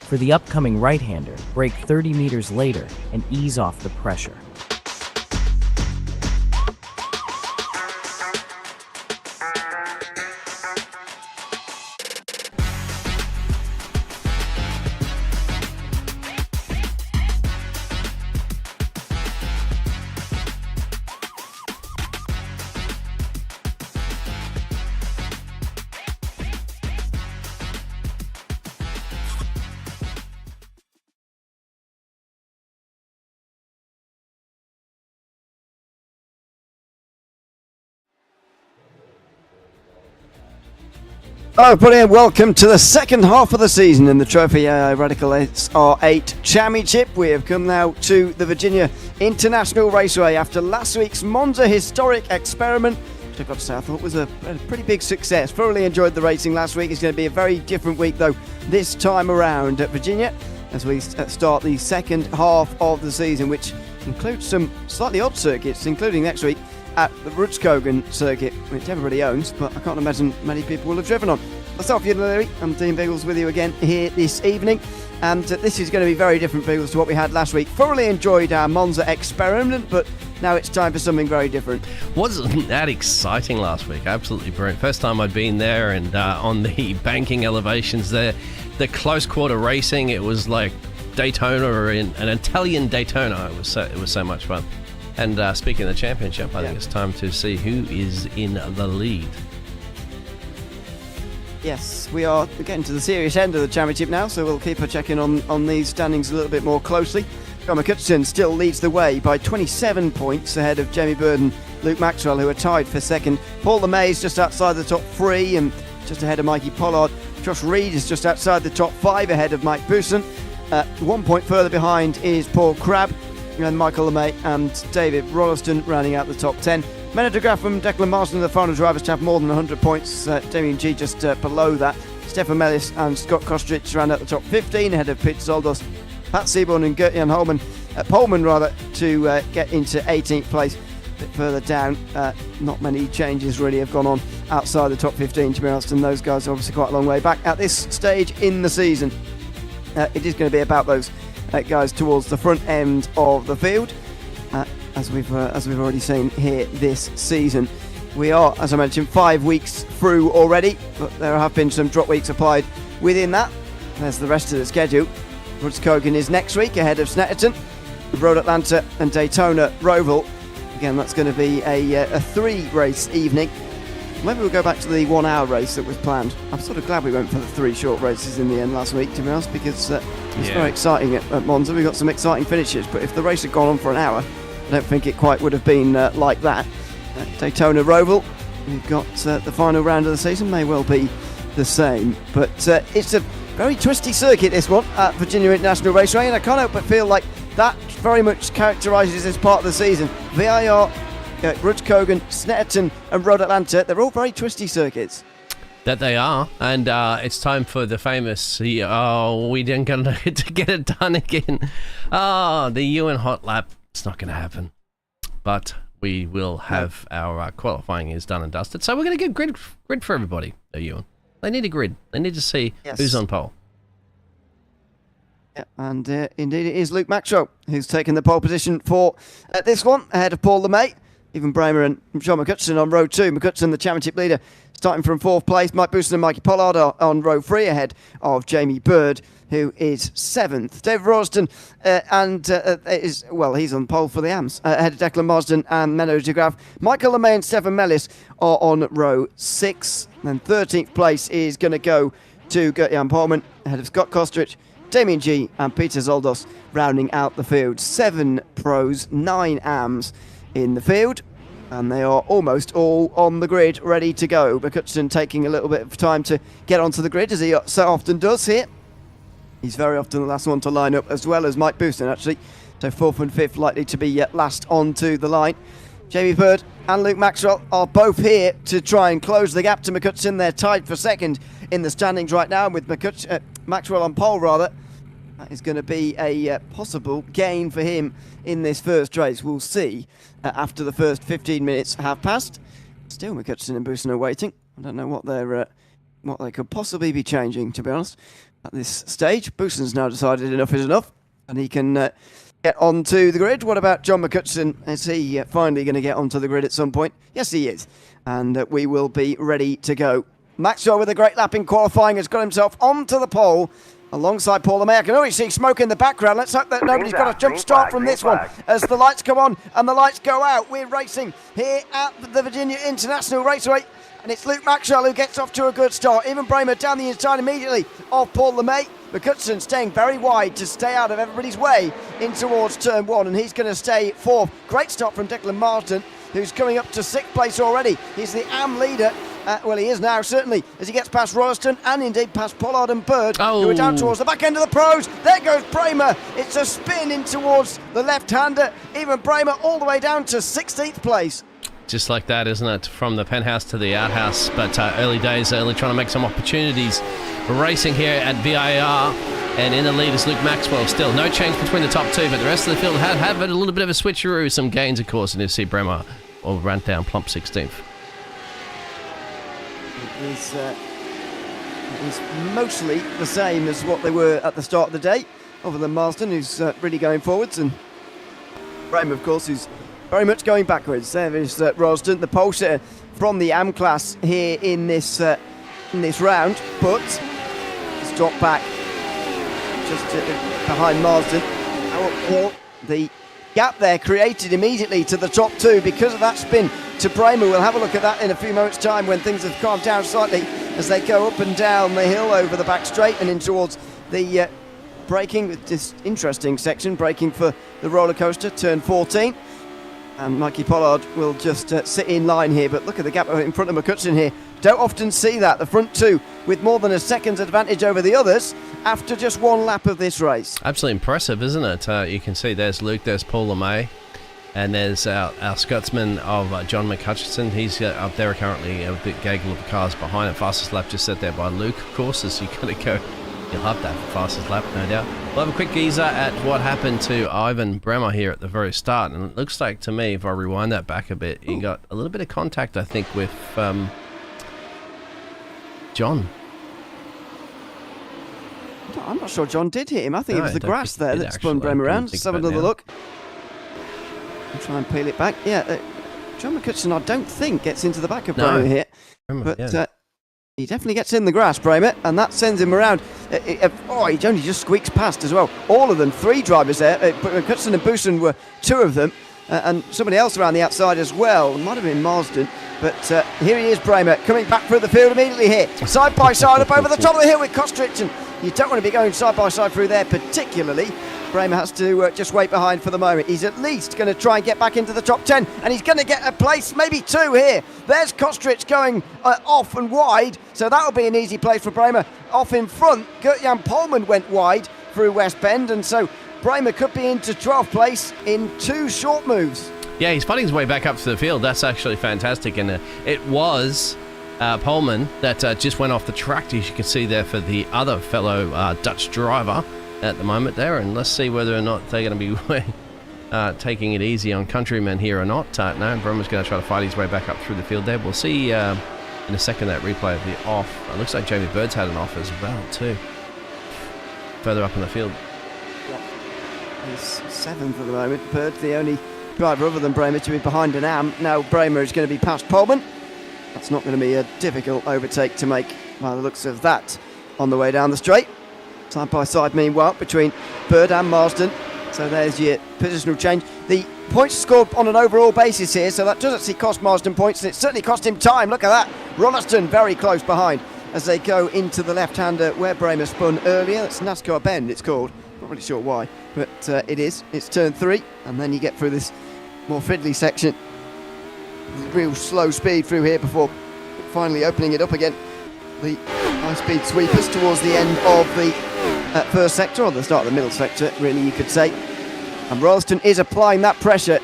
for the upcoming right-hander, brake 30 meters later and ease off the pressure. Hello everybody and welcome to the second half of the season in the Trophi.Ai Radical SR8 Championship. We have come now to the Virginia International Raceway after last week's Monza historic experiment, which I've got to say I thought was a pretty big success. Thoroughly enjoyed the racing last week. It's going to be a very different week though this time around at Virginia as we start the second half of the season, which includes some slightly odd circuits, including next week at the Rutskogen circuit, which everybody owns, but I can't imagine many people will have driven on. Myself, Ewan, I'm Dean Biggles with you again here this evening, and this is going to be very different, Biggles, to what we had last week. Thoroughly enjoyed our Monza experiment, but now it's time for something very different. Wasn't that exciting last week? Absolutely brilliant. First time I'd been there, and on the banking elevations there, the close quarter racing, it was like Daytona or an Italian Daytona. It was so much fun. And speaking of the championship, I think it's time to see who is in the lead. Yes, we are getting to the serious end of the championship now, so we'll keep a checking on these standings a little bit more closely. John McCutcheon still leads the way by 27 points ahead of Jamie Bird and Luke Maxwell, who are tied for second. Paul LeMay is just outside the top three and just ahead of Mikey Pollard. Josh Reed is just outside the top five ahead of Mike Booson. 1 point further behind is Paul Crabb, and Michael LeMay and David Rolliston rounding out the top 10. Menno de Graaf and Declan Marsden are the final drivers to have more than 100 points. Damien G just below that. Stefan Mellis and Scott Kostrich round out the top 15 ahead of Peter Zoldos, Pat Seaborn and Gert-Jan Polman to get into 18th place. A bit further down, not many changes really have gone on outside the top 15, to be honest, and those guys are obviously quite a long way back at this stage in the season. It is going to be about those guys towards the front end of the field, as we've already seen here this season. We are, as I mentioned, 5 weeks through already, but there have been some drop weeks applied within that. There's the rest of the schedule. Rutskogen is next week ahead of Snetterton, Road Atlanta and Daytona Roval. Again, that's going to be a three-race evening. Maybe we'll go back to the 1 hour race that was planned. I'm sort of glad we went for the three short races in the end last week, to be honest, because it's very exciting at Monza. We got some exciting finishes, but if the race had gone on for an hour, I don't think it quite would have been like that. Daytona Roval, we've got the final round of the season, may well be the same, but it's a very twisty circuit, this one, at Virginia International Raceway, and I can't help but feel like that very much characterises this part of the season. VIR, Rutskogen, Snetterton and Road Atlanta, they're all very twisty circuits. That they are, and it's time for the famous, we didn't get to get it done again. The Ewan hot lap, it's not going to happen. But we will have our qualifying is done and dusted. So we're going to get grid for everybody, Ewan. They need a grid. They need to see who's on pole. Yeah, and indeed it is Luke Maxwell who's taken the pole position for this one, ahead of Paul LeMay. Even Bramer and John McCutcheon on row 2. McCutcheon, the championship leader, starting from 4th place. Mike Booson and Mikey Pollard are on row 3 ahead of Jamie Bird, who is 7th. David Rolliston he's on pole for the AMS, ahead of Declan Marsden and Menno de Graaf. Michael LeMay and Stefan Mellis are on row 6. And 13th place is going to go to Gert-Jan Polman, ahead of Scott Kostrich, Damien G and Peter Zoldos rounding out the field. 7 pros, 9 AMs in the field, and they are almost all on the grid ready to go. McCutcheon taking a little bit of time to get onto the grid, as he so often does here. He's very often the last one to line up, as well as Mike Booson actually, so 4th and 5th likely to be last onto the line. Jamie Bird and Luke Maxwell are both here to try and close the gap to McCutcheon. They're tied for second in the standings right now, with Maxwell on pole rather. That is going to be a possible gain for him in this first race. We'll see after the first 15 minutes have passed. Still McCutcheon and Booson are waiting. I don't know what they could possibly be changing, to be honest. at this stage. Booson's now decided enough is enough, and he can get onto the grid. What about John McCutcheon? Is he finally going to get onto the grid at some point? Yes, he is. And we will be ready to go. Maxwell with a great lap in qualifying has got himself onto the pole alongside Paul LeMay. I can already see smoke in the background. Let's hope that nobody's got a jump start from this one as the lights come on and the lights go out. We're racing here at the Virginia International Raceway, and it's Luke Maxwell who gets off to a good start. Ewan Bramer down the inside immediately of Paul LeMay. McCutcheon staying very wide to stay out of everybody's way in towards turn one, and he's going to stay fourth. Great stop from Declan Marsden, who's coming up to sixth place already. He's the AM leader. Well, he is now, certainly, as he gets past Royston and indeed past Pollard and Bird, who are down towards the back end of the pros. There goes Bramer. It's a spin in towards the left-hander. Even Bramer all the way down to 16th place. Just like that, isn't it? From the penthouse to the outhouse. But early days, trying to make some opportunities. Racing here at VIR. And in the lead is Luke Maxwell. Still no change between the top two, but the rest of the field have a little bit of a switcheroo. Some gains, of course, and you see Bramer will run down plump 16th. It is mostly the same as what they were at the start of the day, other than Marsden, who's really going forwards, and Bramer, of course, who's very much going backwards. There is Rosden, the pole sitter from the AM class here in this round, but he's dropped back just behind Marsden. The gap there created immediately to the top two because of that spin to Bramer. We'll have a look at that in a few moments' time when things have calmed down slightly as they go up and down the hill over the back straight and in towards the braking with this interesting section, braking for the roller coaster, turn 14. And Mikey Pollard will just sit in line here, but look at the gap in front of McCutcheon here. Don't often see that, the front two with more than a second's advantage over the others after just one lap of this race. Absolutely impressive, isn't it? You can see there's Luke, there's Paul LeMay, and there's our Scotsman of John McCutcheon. He's up there currently, a bit gaggle of cars behind him. Fastest lap just set there by Luke, of course, as you got to go. You'll have that fastest lap, no doubt. We'll have a quick geezer at what happened to Ivan Bremer here at the very start. And it looks like to me, if I rewind that back a bit, he got a little bit of contact, I think, with John. I'm not sure John did hit him. I think it was the grass there that spun Bremer around. Let's have another look. I'll try and peel it back. Yeah, John McCutcheon, I don't think, gets into the back of Bremer here. But he definitely gets in the grass, Bramer, and that sends him around. He only just squeaks past as well. All of them, three drivers there. McCutcheon and Booson were two of them, and somebody else around the outside as well. It might have been Marsden, but here he is, Bramer, coming back through the field immediately here. Side by side up over the top of the hill with Kostrich, and you don't want to be going side by side through there particularly. Bramer has to just wait behind for the moment. He's at least going to try and get back into the top 10, and he's going to get a place, maybe two here. There's Kostrich going off and wide, so that'll be an easy place for Bramer. Off in front, Gert-Jan Polman went wide through West Bend, and so Bramer could be into 12th place in two short moves. Yeah, he's fighting his way back up to the field. That's actually fantastic, and it was Polman that just went off the track, as you can see there, for the other fellow Dutch driver at the moment there, and let's see whether or not they're going to be taking it easy on Countryman here or not. No, Bremer's going to try to fight his way back up through the field there. We'll see in a second that replay of the off. It looks like Jamie Bird's had an off as well too, further up in the field. He's seventh at the moment. Bird's the only driver other than Bramer to be behind an AM. Now Bramer is going to be past Polman. That's not going to be a difficult overtake to make by the looks of that on the way down the straight. Side by side, meanwhile, between Bird and Marsden. So there's your positional change. The points scored on an overall basis here, so that does actually cost Marsden points, and it certainly cost him time. Look at that. Rolleston very close behind as they go into the left-hander where Bramer spun earlier. That's NASCAR Bend, it's called. Not really sure why, but it is. It's turn 3, and then you get through this more fiddly section. Real slow speed through here before finally opening it up again. The high-speed sweepers towards the end of the first sector, or the start of the middle sector, really, you could say. And Royston is applying that pressure,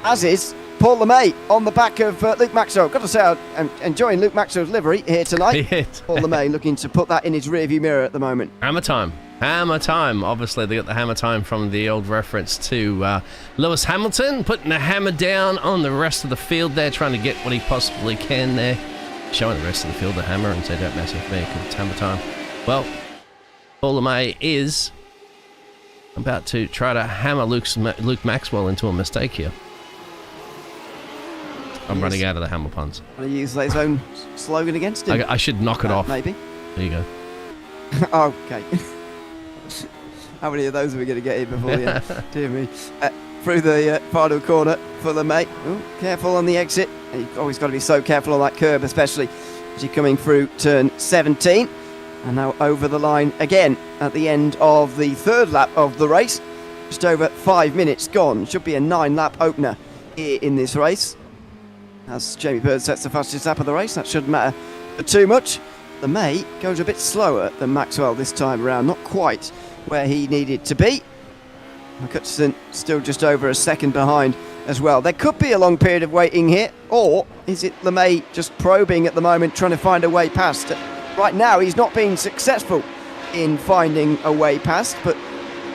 as is Paul LeMay on the back of Luke Maxwell. Got to say, I'm enjoying Luke Maxwell's livery here tonight. Paul LeMay looking to put that in his rearview mirror at the moment. Hammer time. Hammer time. Obviously, they got the hammer time from the old reference to Lewis Hamilton, putting the hammer down on the rest of the field there, trying to get what he possibly can there. Showing the rest of the field the hammer and say, don't mess with me, because it's hammer time. Well, Paul Lemay is about to try to hammer Luke Maxwell into a mistake here. I'm running out of the hammer puns. Want to use his own slogan against him? I should knock it off. Maybe. There you go. Okay. How many of those are we going to get in before the end? Dear me. Through the final corner for Lemay. Ooh, careful on the exit. You've always got to be so careful on that curb, especially as you're coming through turn 17. And now over the line again at the end of the third lap of the race. Just over 5 minutes gone. Should be a 9-lap opener here in this race. As Jamie Bird sets the fastest lap of the race, that shouldn't matter too much. Lemay goes a bit slower than Maxwell this time around, not quite where he needed to be. McCutcheon still just over a second behind as well. There could be a long period of waiting here, or is it Lemay just probing at the moment, trying to find a way past? Right now, he's not being successful in finding a way past, but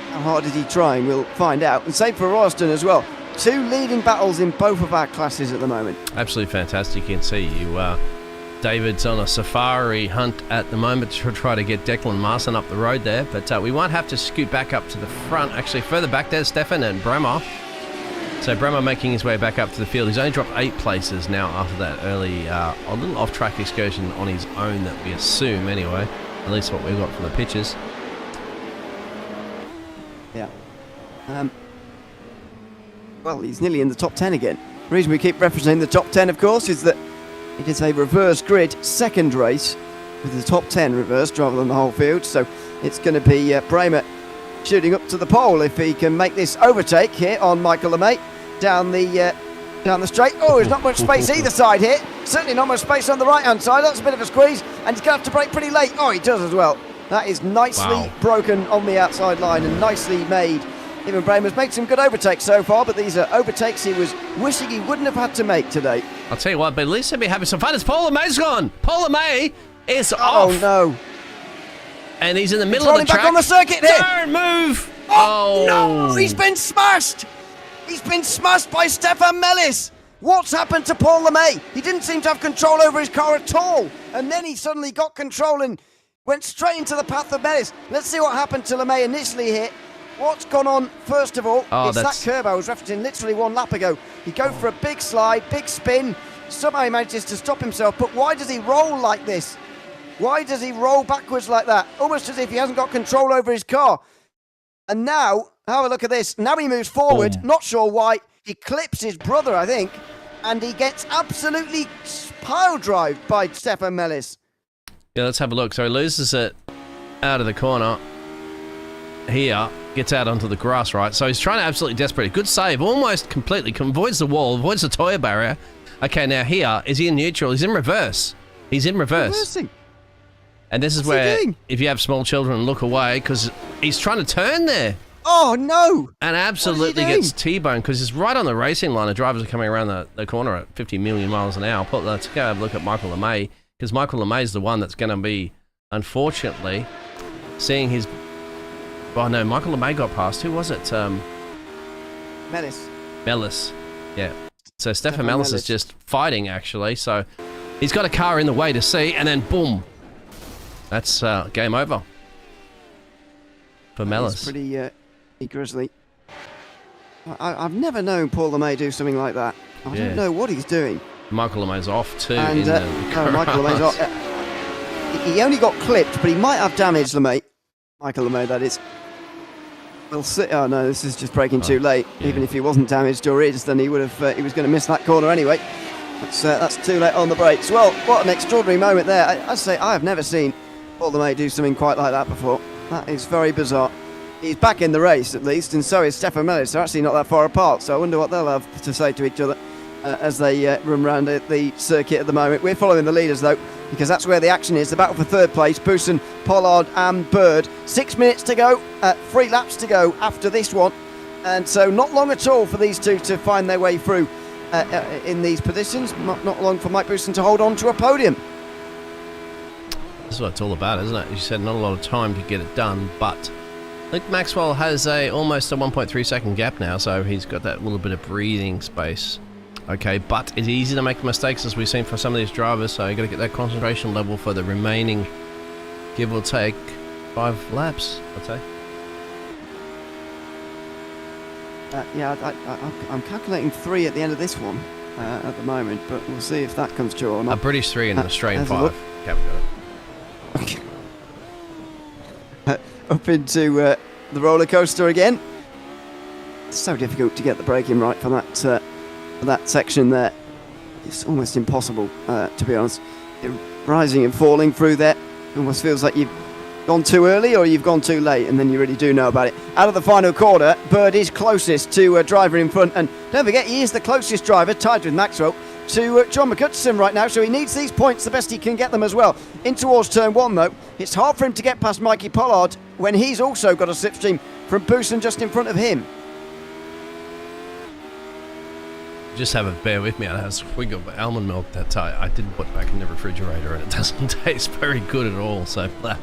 how hard is he trying? We'll find out. And same for Royston as well. 2 leading battles in both of our classes at the moment. Absolutely fantastic. You can see David's on a safari hunt at the moment to try to get Declan Marson up the road there, but we won't have to scoot back up to the front. Actually, further back there's Stefan and Bremer. So Bremer making his way back up to the field. He's only dropped 8 places now after that early, a little off-track excursion on his own that we assume anyway, at least what we've got from the pictures. Yeah. Well, he's nearly in the top 10 again. The reason we keep referencing the top 10, of course, is that it is a reverse grid second race with the top 10 reversed rather than the whole field. So it's going to be Bremer shooting up to the pole if he can make this overtake here on Michael Lemay down the straight. Oh, there's not much space either side here. Certainly not much space on the right-hand side. That's a bit of a squeeze, and he's going to have to brake pretty late. Oh, he does as well. That is nicely broken on the outside line and nicely made. Ewan Bremer's made some good overtakes so far, but these are overtakes he was wishing he wouldn't have had to make today. I'll tell you what, but at least he'll be having some fun. It's Paul Lemay's gone. Paul Lemay is off. Oh, no. And he's in the middle of the track. Back on the circuit here. Don't move. Oh, no, he's been smashed. He's been smashed by Stefan Mellis. What's happened to Paul Lemay? He didn't seem to have control over his car at all. And then he suddenly got control and went straight into the path of Mellis. Let's see what happened to Lemay initially here. What's gone on, first of all, it's that curb I was referencing literally 1 lap ago. He goes for a big slide, big spin. Somehow he manages to stop himself. But why does he roll like this? Why does he roll backwards like that? Almost as if he hasn't got control over his car. And now, have a look at this. Now he moves forward, not sure why. He clips his brother, I think. And he gets absolutely pile-drived by Stefan Mellis. Yeah, let's have a look. So he loses it out of the corner here. Gets out onto the grass, right? So he's trying to absolutely desperate. Good save, almost completely. Avoids the wall, avoids the tyre barrier. Okay, now here, is he in neutral? He's in reverse. He's in reverse. Reversing. And this is where, if you have small children, look away, because he's trying to turn there. Oh, no. And absolutely gets T-boned, because it's right on the racing line. The drivers are coming around the corner at 50 million miles an hour. Let's go have a look at Michael Lemay, because Michael Lemay is the one that's going to be, unfortunately, seeing his... Oh, no, Michael Lemay got past. Who was it? Mellis. Yeah. So Stefan Mellis is just fighting, actually. So he's got a car in the way to see, and then boom. That's game over for Mellis. It's pretty grisly. I've never known Paul Lemay do something like that. I don't know what he's doing. Michael Lemay's off too. And Michael Lemay's off. He only got clipped, but he might have damaged Lemay. Michael Lemay, that is. We'll see. Oh no, this is just breaking too late. Yeah. Even if he wasn't damaged or is, then he would have. He was going to miss that corner anyway. That's too late on the brakes. Well, what an extraordinary moment there. I say I have never seen Paul Lemay do something quite like that before. That is very bizarre. He's back in the race at least, and so is Stefan Mellis. They're actually not that far apart. So I wonder what they'll have to say to each other as they run around the circuit at the moment. We're following the leaders though, because that's where the action is. The battle for third place, Bousson, Pollard and Bird. 6 minutes to go, 3 laps to go after this one. And so not long at all for these two to find their way through in these positions. Not long for Mike Bousson to hold on to a podium. This is what it's all about, isn't it? You said not a lot of time to get it done, but Luke Maxwell has almost a 1.3 second gap now, so he's got that little bit of breathing space. Okay, but it's easy to make mistakes, as we've seen for some of these drivers, so you've got to get that concentration level for the remaining, give or take, 5 laps, I'd say. I'm calculating 3 at the end of this one at the moment, but we'll see if that comes true or not. A British 3 and an Australian has a 5. look. Okay, we got it. Up into the roller coaster again. It's so difficult to get the braking right for that section there. It's almost impossible, to be honest. Rising and falling through there. It almost feels like you've gone too early or you've gone too late, and then you really do know about it. Out of the final quarter, Bird is closest to a driver in front, and don't forget, he is the closest driver, tied with Maxwell, to John McCutcheon right now, so he needs these points the best he can get them as well. In towards turn 1, though, it's hard for him to get past Mikey Pollard when he's also got a slipstream from Boosen just in front of him. Just have it, bear with me. We got almond milk that I didn't put back in the refrigerator, and it doesn't taste very good at all, so blah.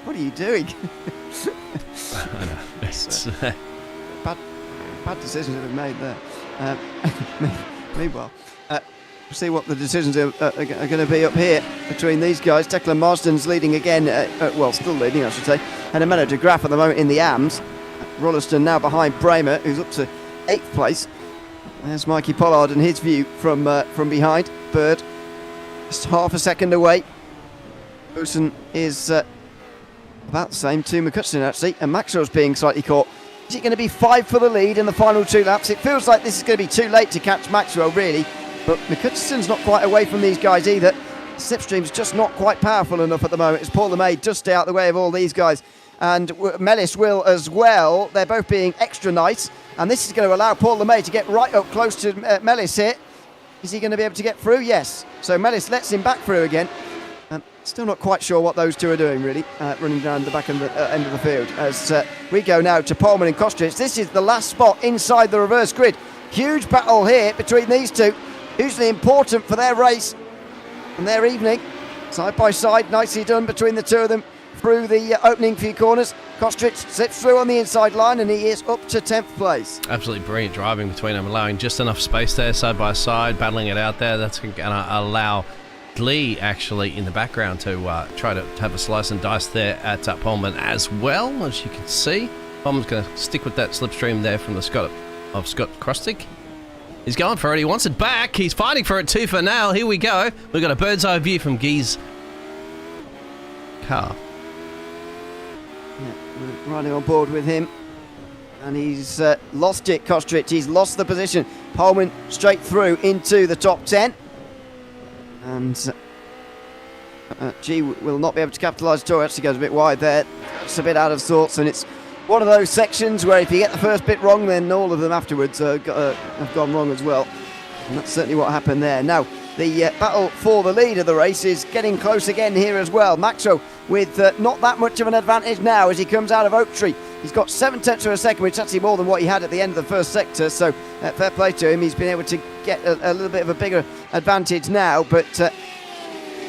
What are you doing? I know. It's, bad decisions have been made there. Meanwhile, we'll see what the decisions are going to be up here between these guys. Declan Marsden's leading again, well, still leading, I should say. And a minute to Graf at the moment in the AMS. Rolliston now behind Bramer, who's up to 8th place. There's Mikey Pollard and his view from behind. Bird just half a second away. Boosen is about the same to McCutcheon, actually, and Maxwell's being slightly caught. Is it going to be 5 for the lead in the final 2 laps? It feels like this is going to be too late to catch Maxwell, really, but McCutcheon's not quite away from these guys either. Slipstream's just not quite powerful enough at the moment, as Paul LeMay does stay out the way of all these guys. And Mellis will as well. They're both being extra nice, and this is going to allow Paul LeMay to get right up close to Mellis here. Is he going to be able to get through? Yes. So Mellis lets him back through again. Still not quite sure what those two are doing, really, running down the back end of the field. As we go now to Pullman and Kostic. This is the last spot inside the reverse grid. Huge battle here between these two. Hugely important for their race and their evening. Side by side, nicely done between the two of them through the opening few corners. Kostic slips through on the inside line, and he is up to 10th place. absolutely brilliant driving between them, allowing just enough space there, side by side, battling it out there. That's going to allow Lee actually in the background to try to have a slice and dice there at Pullman as well. As you can see, Pullman's going to stick with that slipstream there from the Scott Krostic. He's going for it. He wants it back. He's fighting for it too for now. Here we go. We've got a bird's eye view from Guy's car. Yeah, we're riding on board with him. And he's lost it, Kostic. He's lost the position. Pullman straight through into the top 10. And G will not be able to capitalise at all. Actually goes a bit wide there. It's a bit out of sorts, and it's one of those sections where if you get the first bit wrong, then all of them afterwards have gone wrong as well. And that's certainly what happened there. Now, the battle for the lead of the race is getting close again here as well. Maxwell with not that much of an advantage now as he comes out of Oak Tree. He's got 7/10 of a second, which is actually more than what he had at the end of the first sector. So fair play to him. He's been able to get a little bit of a bigger advantage now. But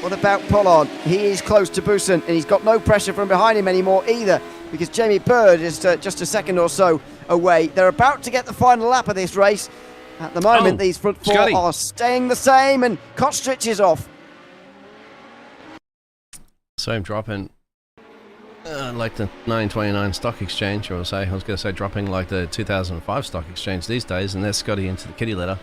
what about Pollard? He is close to Boosen, and he's got no pressure from behind him anymore either, because Jamie Bird is just a second or so away. They're about to get the final lap of this race. At the moment, these front four Scotty are staying the same, and Kostic is off. So I'm dropping like the 1929 stock exchange, or I was going to say dropping like the 2005 stock exchange these days, and there's Scotty into the kitty litter.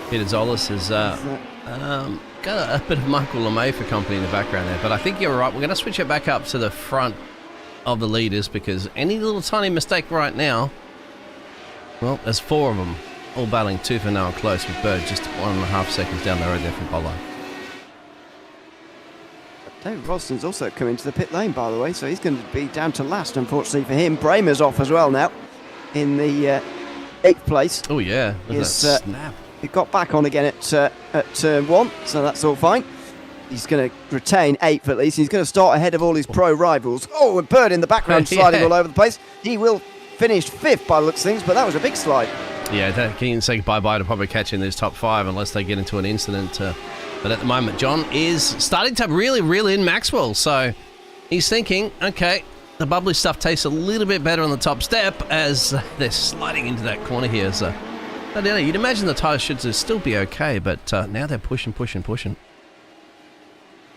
Peter Zolis has got a bit of Michael LeMay for company in the background there, but I think you're right. We're going to switch it back up to the front of the leaders, because any little tiny mistake right now, well, there's 4 of them all battling tooth and nail close, with Bird just 1.5 seconds down the road there from Pollard. David Ralston's also come into the pit lane, by the way, so he's going to be down to last, unfortunately for him. Bramer's off as well now in the 8th place. Oh, yeah. Snap. He got back on again at turn 1, so that's all fine. He's going to retain 8th at least. He's going to start ahead of all his pro rivals. Oh, and Bird in the background sliding all over the place. He will finish 5th by the looks of things, but that was a big slide. Yeah, they can say bye-bye to probably catching this top 5 unless they get into an incident. But at the moment, John is starting to really reel in Maxwell. So he's thinking, okay, the bubbly stuff tastes a little bit better on the top step as they're sliding into that corner here. So But yeah, you'd imagine the tyres should still be okay, but now they're pushing.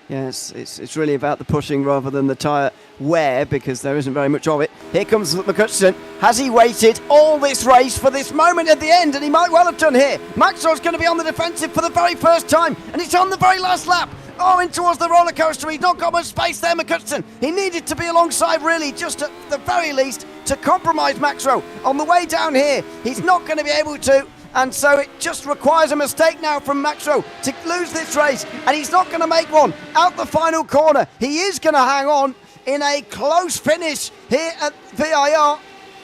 Yes, it's really about the pushing rather than the tyre wear, because there isn't very much of it. Here comes McCutcheon. Has he waited all this race for this moment at the end? And he might well have done here. Maxwell's going to be on the defensive for the very first time, and it's on the very last lap. Oh, in towards the roller coaster. He's not got much space there, McCutcheon. He needed to be alongside, really, just at the very least, to compromise Maxwell. On the way down here, he's not going to be able to. And so it just requires a mistake now from Maxwell to lose this race. And he's not going to make one out the final corner. He is going to hang on in a close finish here at VIR.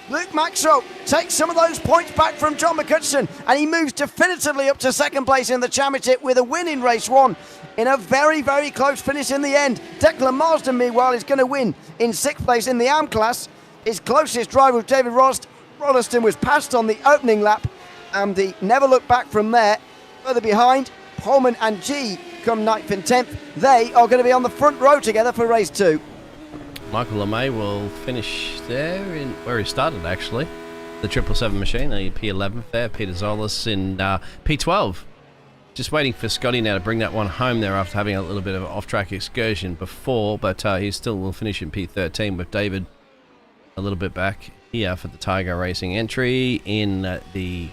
Luke Maxwell takes some of those points back from John McCutcheon, and he moves definitively up to second place in the championship with a win in race 1 in a very, very close finish in the end. Declan Marsden, meanwhile, is going to win in 6th place in the AM class. His closest rival, David Rolliston, was passed on the opening lap, and he never looked back from there. Further behind, Pullman and G come 9th and 10th. They are going to be on the front row together for race 2. Michael LeMay will finish there in where he started, actually. The 777 machine, the P11 there. Peter Zolas in P12. Just waiting for Scotty now to bring that one home there after having a little bit of an off-track excursion before, but he still will finish in P13 with David a little bit back here for the Tiger Racing entry in the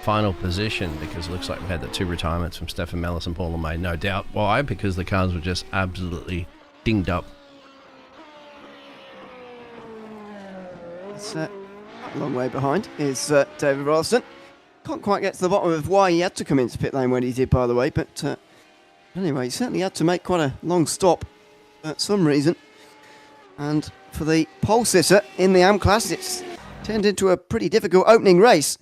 final position, because it looks like we had the 2 retirements from Stefan Mellis and Paul LeMay. No doubt why, because the cars were just absolutely dinged up. It's a long way behind is David Rolliston. Can't quite get to the bottom of why he had to come into pit lane when he did, by the way, but anyway, he certainly had to make quite a long stop for some reason. And for the pole sitter in the AM class, it's turned into a pretty difficult opening race.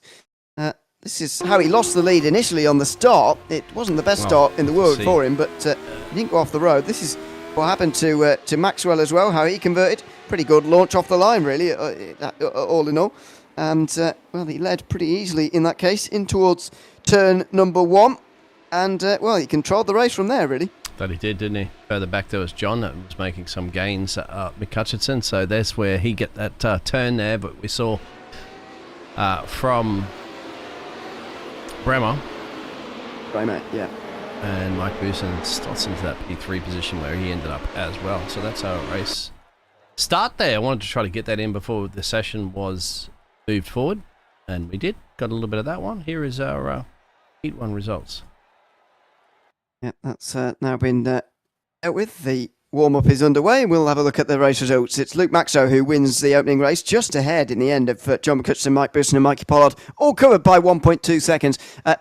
This is how he lost the lead initially on the start. It wasn't the best start in the world for him, but he didn't go off the road. This is what happened to Maxwell as well, how he converted. Pretty good launch off the line, really, all in all. And, well, he led pretty easily in that case in towards turn number 1. And, well, he controlled the race from there, really. That he did, didn't he? Further back there was John that was making some gains at McCutcheon. So that's where he get that turn there. But we saw from Bremer, yeah. And Mike Booson slots into that P3 position where he ended up as well. So that's our race start there. I wanted to try to get that in before the session was moved forward, and we did. Got a little bit of that one. Here is our Heat 1 results. Yeah, that's now been dealt with. The warm-up is underway, and we'll have a look at the race results. It's Luke Maxwell who wins the opening race, just ahead in the end of John McCutcheon, Mike Booson and Mikey Pollard, all covered by 1.2 seconds.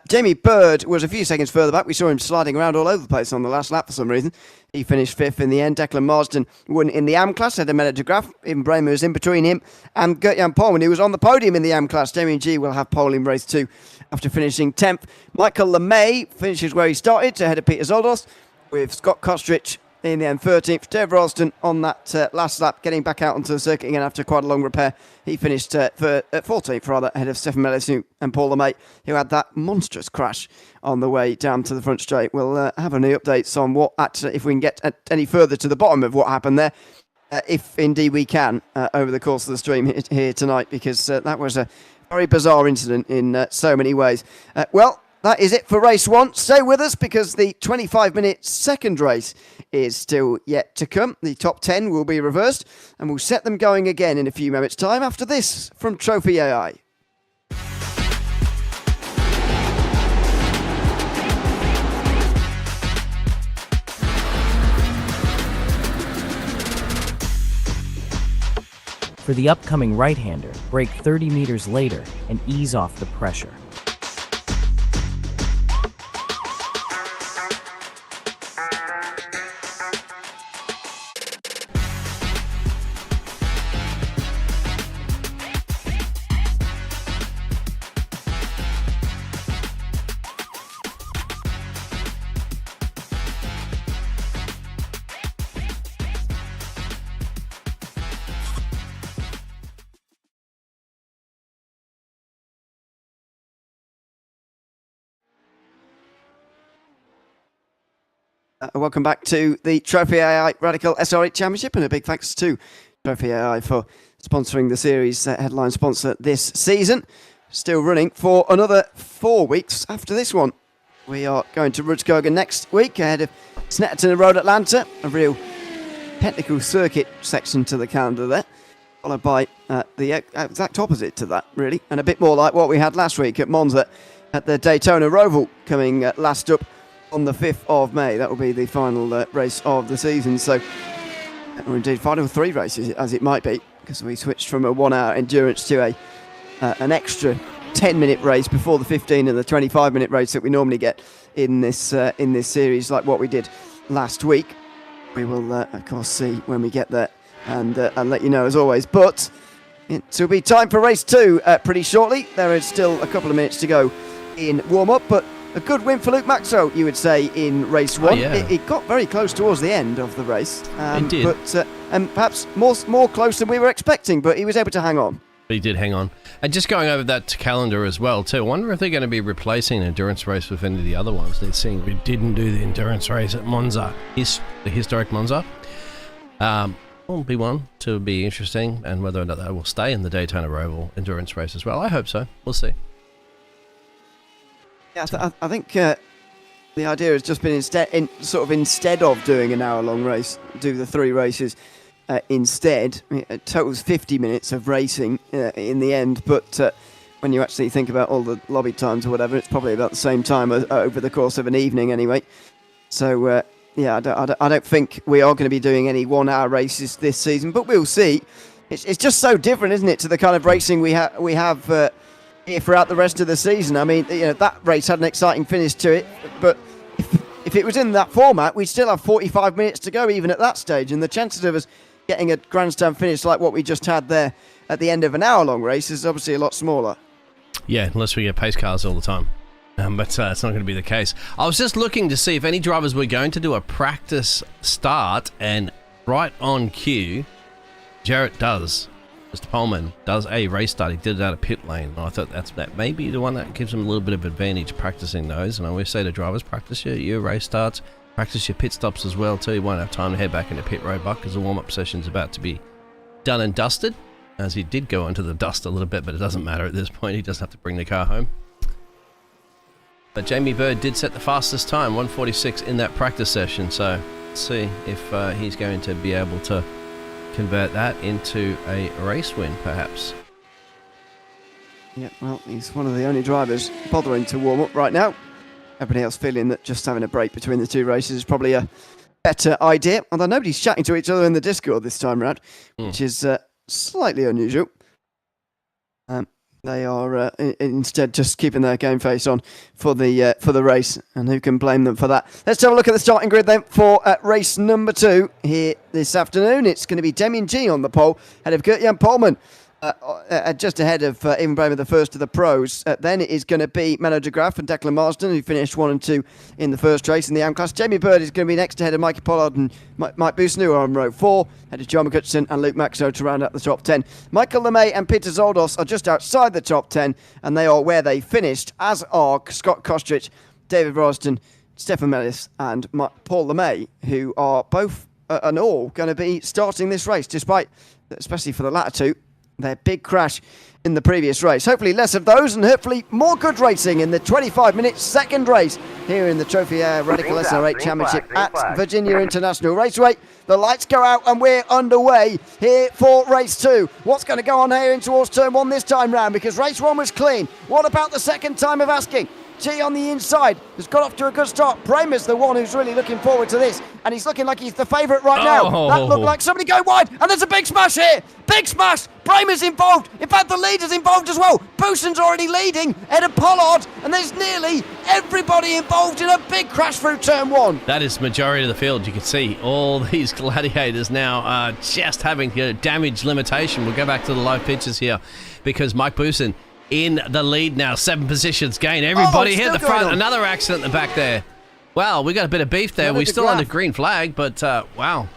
Jamie Bird was a few seconds further back. We saw him sliding around all over the place on the last lap for some reason. He finished 5th in the end. Declan Marsden won in the AM class, had a minute de Graaf. Even Bremer was in between him and Gert-Jan Polman, who was on the podium in the AM class. Jamie and G will have pole in race 2 after finishing 10th. Michael LeMay finishes where he started, ahead of Peter Zoldos, with Scott Kostrich in the end 13th. Dave Ralston on that last lap, getting back out onto the circuit again after quite a long repair. He finished 14th, rather, ahead of Stefan Mellis and Paul LeMay, who had that monstrous crash on the way down to the front straight. We'll have any updates on what, if we can get any further to the bottom of what happened there, if indeed we can, over the course of the stream here tonight, because that was a very bizarre incident in so many ways. Well, that is it for race 1. Stay with us, because the 25-minute second race is still yet to come. The top 10 will be reversed, and we'll set them going again in a few moments' time after this from Trophi.Ai. For the upcoming right-hander, brake 30 meters later and ease off the pressure. Welcome back to the Trophi.Ai Radical SR8 Championship, and a big thanks to Trophi.Ai for sponsoring the series, headline sponsor this season. still running for another 4 weeks after this one. We are going to Rudskogen next week ahead of Snetterton Road Atlanta, a real technical circuit section to the calendar there, followed by the exact opposite to that, really, and a bit more like what we had last week at Monza at the Daytona Roval, coming last up on the 5th of May. That will be the final race of the season, so, or indeed final 3 races as it might be, because we switched from a 1-hour endurance to an extra 10-minute race before the 15 and the 25-minute race that we normally get in this series, like what we did last week. We will, of course, see when we get there and let you know as always. But it will be time for race 2 pretty shortly. There is still a couple of minutes to go in warm-up, but a good win for Luke Maxwell, you would say, in race 1. Oh, yeah. It got very close towards the end of the race. It did. But, and perhaps more close than we were expecting, but he was able to hang on. But he did hang on. And just going over that calendar as well, too, I wonder if they're going to be replacing an endurance race with any of the other ones. They're seeing we didn't do the endurance race at Monza, the historic Monza. Will be one to be interesting, and whether or not that will stay in the Daytona Roval endurance race as well. I hope so. We'll see. Yeah, I think the idea has just been instead of doing an hour-long race, do the 3 races instead. It totals 50 minutes of racing in the end, but when you actually think about all the lobby times or whatever, it's probably about the same time over the course of an evening anyway. So yeah, I don't think we are going to be doing any 1-hour races this season, but we'll see. It's just so different, isn't it, to the kind of racing we have here throughout the rest of the season. I mean, that race had an exciting finish to it, but if it was in that format, we'd still have 45 minutes to go even at that stage, and the chances of us getting a grandstand finish like what we just had there at the end of an hour-long race is obviously a lot smaller. Yeah, unless we get pace cars all the time. But it's not going to be the case. I was just looking to see if any drivers were going to do a practice start, and right on cue, Jarrett does. Mr. Pullman does a race start. He did it out of pit lane. And I thought that may be the one that gives him a little bit of advantage practicing those. And I always say to drivers, practice your race starts, practice your pit stops as well too. You won't have time to head back into pit road, Buck, because the warm-up session's about to be done and dusted. As he did go into the dust a little bit, but it doesn't matter at this point. He doesn't have to bring the car home. But Jamie Bird did set the fastest time, 1:46 in that practice session. So let's see if he's going to be able to convert that into a race win, perhaps. Yeah, well, he's one of the only drivers bothering to warm up right now. Everybody else feeling that just having a break between the 2 races is probably a better idea. Although nobody's chatting to each other in the Discord this time around, which is slightly unusual. They are instead just keeping their game face on for the race, and who can blame them for that? Let's have a look at the starting grid then for race number 2 here this afternoon. It's going to be Damien G on the pole, ahead of Gert-Jan Polman, just ahead of Ewan Bramer, the first of the pros. Then it is going to be Menno de Graaf and Declan Marsden, who finished 1 and 2 in the first race in the AM class. Jamie Bird is going to be next ahead of Mikey Pollard and Mike Bousson, who are on row 4, ahead of John McCutcheon and Luke Maxwell to round out the top 10. Michael LeMay and Peter Zoldos are just outside the top 10, and they are where they finished, as are Scott Kostrich, David Roston, Stefan Mellis and Paul LeMay, who are both and all going to be starting this race, despite, especially for the latter 2, their big crash in the previous race. Hopefully less of those, and hopefully more good racing in the 25-minute second race here in the Trophi.Ai Radical SR8 Championship at Virginia International Raceway. The lights go out and we're underway here for race 2. What's going to go on here in towards turn 1 this time round? Because race 1 was clean. What about the second time of asking? G on the inside has got off to a good start. Bramer's the one who's really looking forward to this, and he's looking like he's the favourite right now. That looked like somebody going wide, and there's a big smash here. Big smash. Bramer's involved. In fact, the leader's involved as well. Boosen's already leading, Ed and Pollard, and there's nearly everybody involved in a big crash through turn 1. That is majority of the field. You can see all these gladiators now just having a damage limitation. We'll go back to the live pictures here, because Mike Boosen in the lead now, 7 positions gain. Everybody hit the front. Another accident in the back there. Wow, we got a bit of beef there. We're still under green flag, but wow.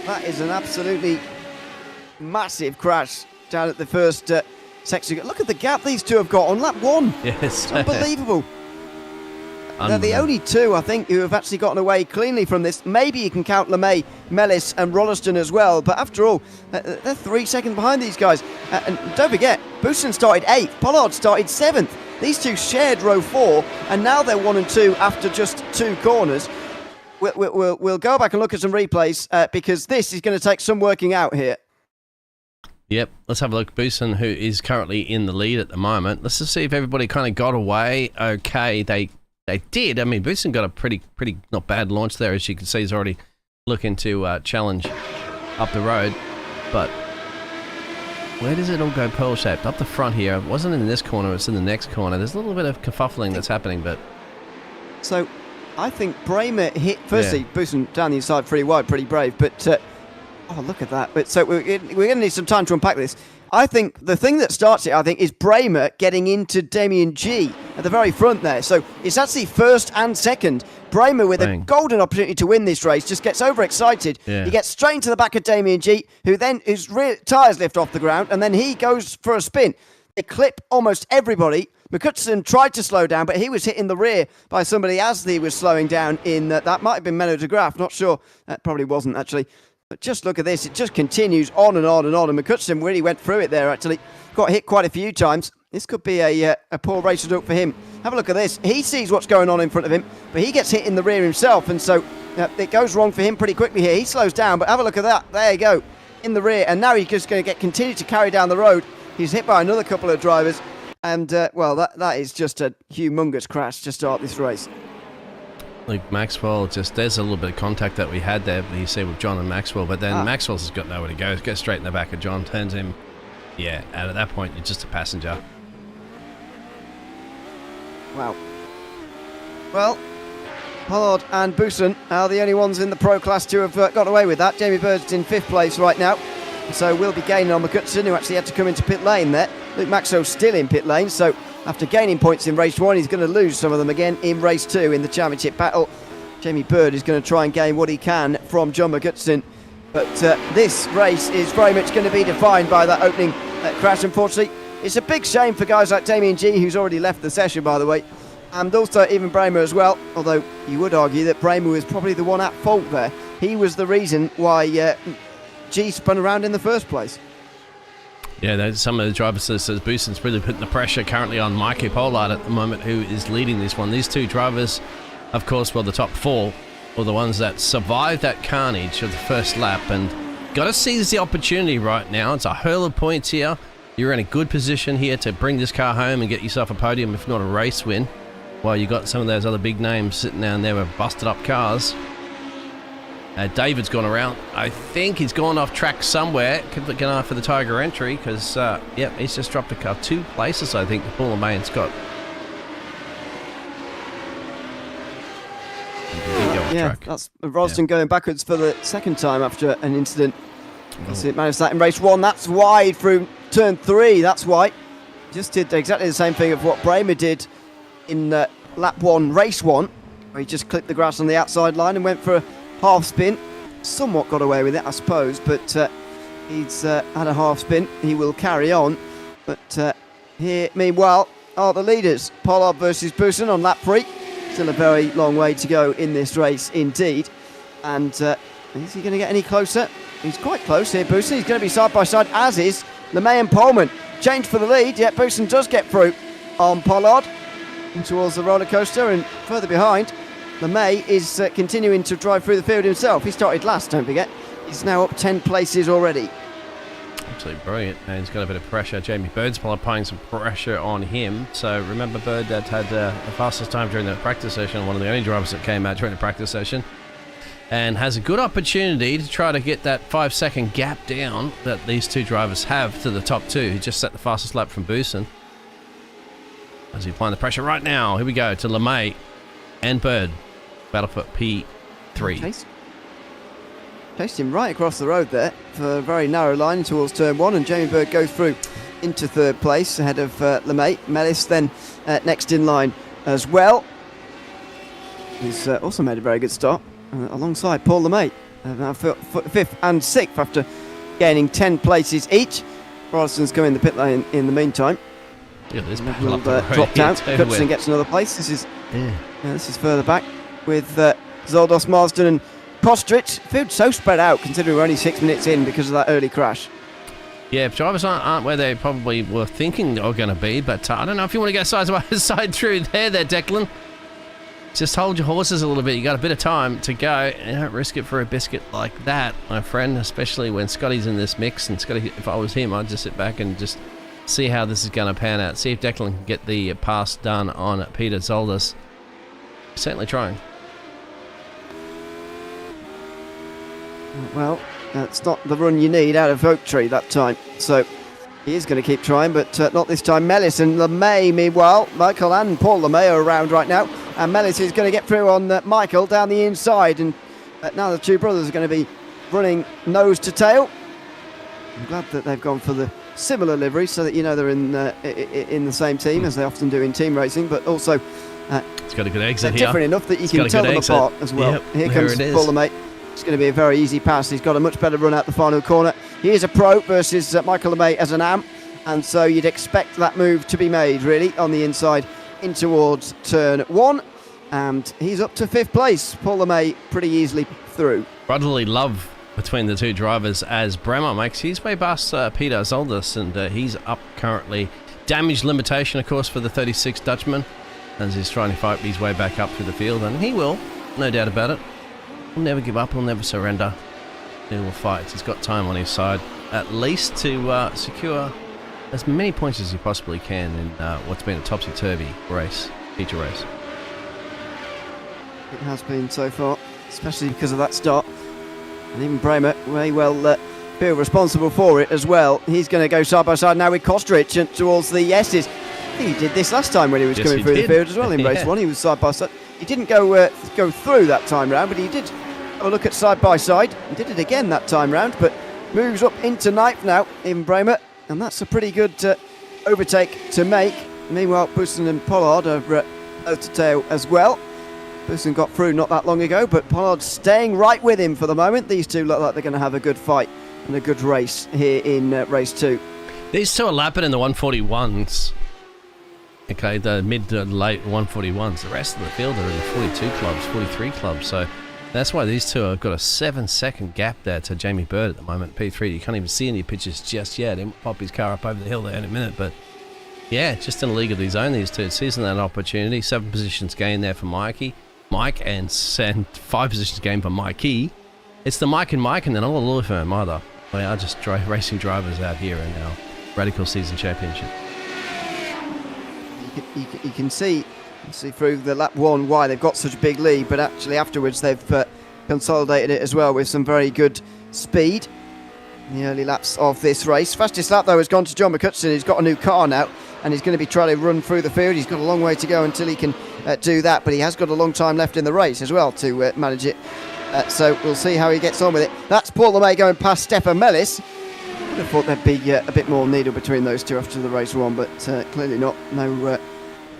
That is an absolutely massive crash down at the first section. Look at the gap these two have got on lap 1. Yes. It's unbelievable. They're the only two, I think, who have actually gotten away cleanly from this. Maybe you can count LeMay, Mellis and Rolliston as well, but after all, they're 3 seconds behind these guys. And don't forget, Bousson started 8th, Pollard started 7th. These two shared row 4, and now they're 1 and 2 after just 2 corners. We'll go back and look at some replays because this is going to take some working out here. Yep, let's have a look. Bousson, who is currently in the lead at the moment. Let's just see if everybody kind of got away okay. They did. I mean, Bousson got a pretty not bad launch there. As you can see, he's already looking to challenge up the road. But where does it all go pearl-shaped? Up the front here. It wasn't in this corner, it's in the next corner. There's a little bit of kerfuffling that's happening, but... So, I think Bramer hit... Firstly, Bousson down the inside pretty wide, pretty brave, but... oh, look at that. But so we're going to need some time to unpack this. I think the thing that starts it, is Bramer getting into Damien G at the very front there. So it's actually first and second. Bramer with a golden opportunity to win this race just gets overexcited. Yeah. He gets straight into the back of Damien G, who then his rear tyres lift off the ground, and then he goes for a spin. They clip almost everybody. McCutcheon tried to slow down, but he was hit in the rear by somebody as he was slowing down in that might have been Menno de Graaf, not sure. That probably wasn't actually. But just look at this, it just continues on and on and on, and McCutcheon really went through it there actually. Got hit quite a few times. This could be a poor race result for him. Have a look at this. He sees what's going on in front of him, but he gets hit in the rear himself, and so it goes wrong for him pretty quickly here. He slows down, but have a look at that. There you go, in the rear, and now he's just going to continue to carry down the road. He's hit by another couple of drivers, and well, that is just a humongous crash to start this race. Like Maxwell, there's a little bit of contact that we had there, you see, with John and Maxwell, but then Maxwell's has got nowhere to go. Goes straight in the back of John, turns him, and at that point, you're just a passenger. Wow. Well, Pollard and Bousson are the only ones in the Pro Class to have got away with that. Jamie Bird's in 5th place right now, so we'll be gaining on McCutcheon, who actually had to come into pit lane there. Luke Maxwell's still in pit lane, so after gaining points in race 1, he's going to lose some of them again in race 2 in the championship battle. Jamie Bird is going to try and gain what he can from John McCutcheon. But this race is very much going to be defined by that opening crash, unfortunately. It's a big shame for guys like Damien G, who's already left the session, by the way, and also even Bramer as well, although you would argue that Bramer was probably the one at fault there. He was the reason why G spun around in the first place. Yeah, some of the drivers says Bousson's really putting the pressure currently on Mikey Pollard at the moment, who is leading this one. These two drivers, of course, well, the top 4 were the ones that survived that carnage of the first lap, and got to seize the opportunity right now. It's a hurl of points here. You're in a good position here to bring this car home and get yourself a podium, if not a race win, while you got some of those other big names sitting down there with busted up cars. David's gone around. I think he's gone off track somewhere. Keep looking out for the Tiger entry because, he's just dropped a car 2 places, I think, Paul LeMay and Scott. That's Rosden going backwards for the second time after an incident. It managed that in race 1. That's wide through turn 3. That's why. Just did exactly the same thing of what Bramer did in lap 1, race 1, where he just clipped the grass on the outside line and went for a half spin. Somewhat got away with it, I suppose, but he's had a half spin. He will carry on. But here, meanwhile, are the leaders. Pollard versus Bousson on lap 3. Still a very long way to go in this race indeed. And is he going to get any closer? He's quite close here, Bousson. He's going to be side by side, as is LeMay and Pullman. Change for the lead, yet Bousson does get through on Pollard and towards the roller coaster, and further behind, LeMay is continuing to drive through the field himself. He started last, don't forget. He's now up 10 places already. Absolutely brilliant, and he's got a bit of pressure. Jamie Bird's applying some pressure on him. So remember, Bird that had the fastest time during the practice session, one of the only drivers that came out during the practice session, and has a good opportunity to try to get that 5-second gap down that these two drivers have to the top 2. He just set the fastest lap from Bousson. As he's applying the pressure right now, here we go to LeMay and Bird. Battle for P3. Chased him right across the road there for a very narrow line towards turn 1, and Jamie Bird goes through into 3rd place ahead of LeMay. Mellis then next in line as well. He's also made a very good start alongside Paul LeMay. Now 5th and 6th after gaining 10 places each. Royston's going in the pit lane in the meantime. Yeah, this will drop down. Hudson gets another place. This is Yeah. This is further back with Zoldos, Marsden and Kostrich. Field so spread out considering we're only 6 minutes in because of that early crash. Yeah, drivers aren't where they probably were thinking they were going to be, but I don't know if you want to go side through there, Declan. Just hold your horses a little bit. You got a bit of time to go, and don't risk it for a biscuit like that, my friend, especially when Scotty's in this mix. And Scotty, if I was him, I'd just sit back and just see how this is going to pan out. See if Declan can get the pass done on Peter Zoldos. Certainly trying. Well, that's not the run you need out of Oak Tree that time. So he is going to keep trying, but not this time. Mellis and LeMay, meanwhile, Michael and Paul LeMay are around right now. And Mellis is going to get through on Michael down the inside. And now the two brothers are going to be running nose to tail. I'm glad that they've gone for the similar livery so that you know they're in the same team as they often do in team racing, but also it's got a good exit they're here. different enough that you can tell them apart as well. Yep, Here comes Paul LeMay. It's going to be a very easy pass. He's got a much better run out the final corner. He is a pro versus Michael LeMay as an am, and so you'd expect that move to be made really on the inside in towards turn 1, and he's up to 5th place. Paul LeMay pretty easily through. Brotherly love between the two drivers as Bremer makes his way past Peter Zoldos, and he's up currently. Damage limitation, of course, for the 36 Dutchman as he's trying to fight his way back up through the field, and he will, no doubt about it. He'll never give up, he'll never surrender. He will fight. He's got time on his side, at least to secure as many points as he possibly can in what's been a topsy-turvy race, feature race. It has been so far, especially because of that start. And even Bremer may well feel responsible for it as well. He's going to go side by side now with Kostrich and towards the S's. I think he did this last time when he was coming through the field as well in race 1. He was side by side. He didn't go through that time round, but he did have a look at side by side. He did it again that time round, but moves up into ninth now in Bremer, and that's a pretty good overtake to make. Meanwhile, Busson and Pollard are nose to tail as well. Busson got through not that long ago, but Pollard's staying right with him for the moment. These two look like they're going to have a good fight and a good race here in race 2. These two are lapping in the 141s. Okay, the mid to late 141s. The rest of the field are in the 42 clubs, 43 clubs. So that's why these two have got a 7-second gap there to Jamie Bird at the moment. P3, you can't even see any pictures just yet. He'll pop his car up over the hill there in a minute. But yeah, just in a league of his own, these two. Seizing that opportunity. 7 positions gain there for Mike, and 5 positions gain for Mikey. It's the Mike, and they're not a law firm either. They are just racing drivers out here in our Radical Season Championship. You can see through the lap 1 why they've got such a big lead, but actually afterwards they've consolidated it as well with some very good speed in the early laps of this race. Fastest lap though has gone to John McCutcheon. He's got a new car now and he's going to be trying to run through the field. He's got a long way to go until he can do that, but he has got a long time left in the race as well to manage it. So we'll see how he gets on with it. That's Paul LeMay going past Stefan Mellis. I would have thought there'd be a bit more needle between those two after the race 1, but clearly not.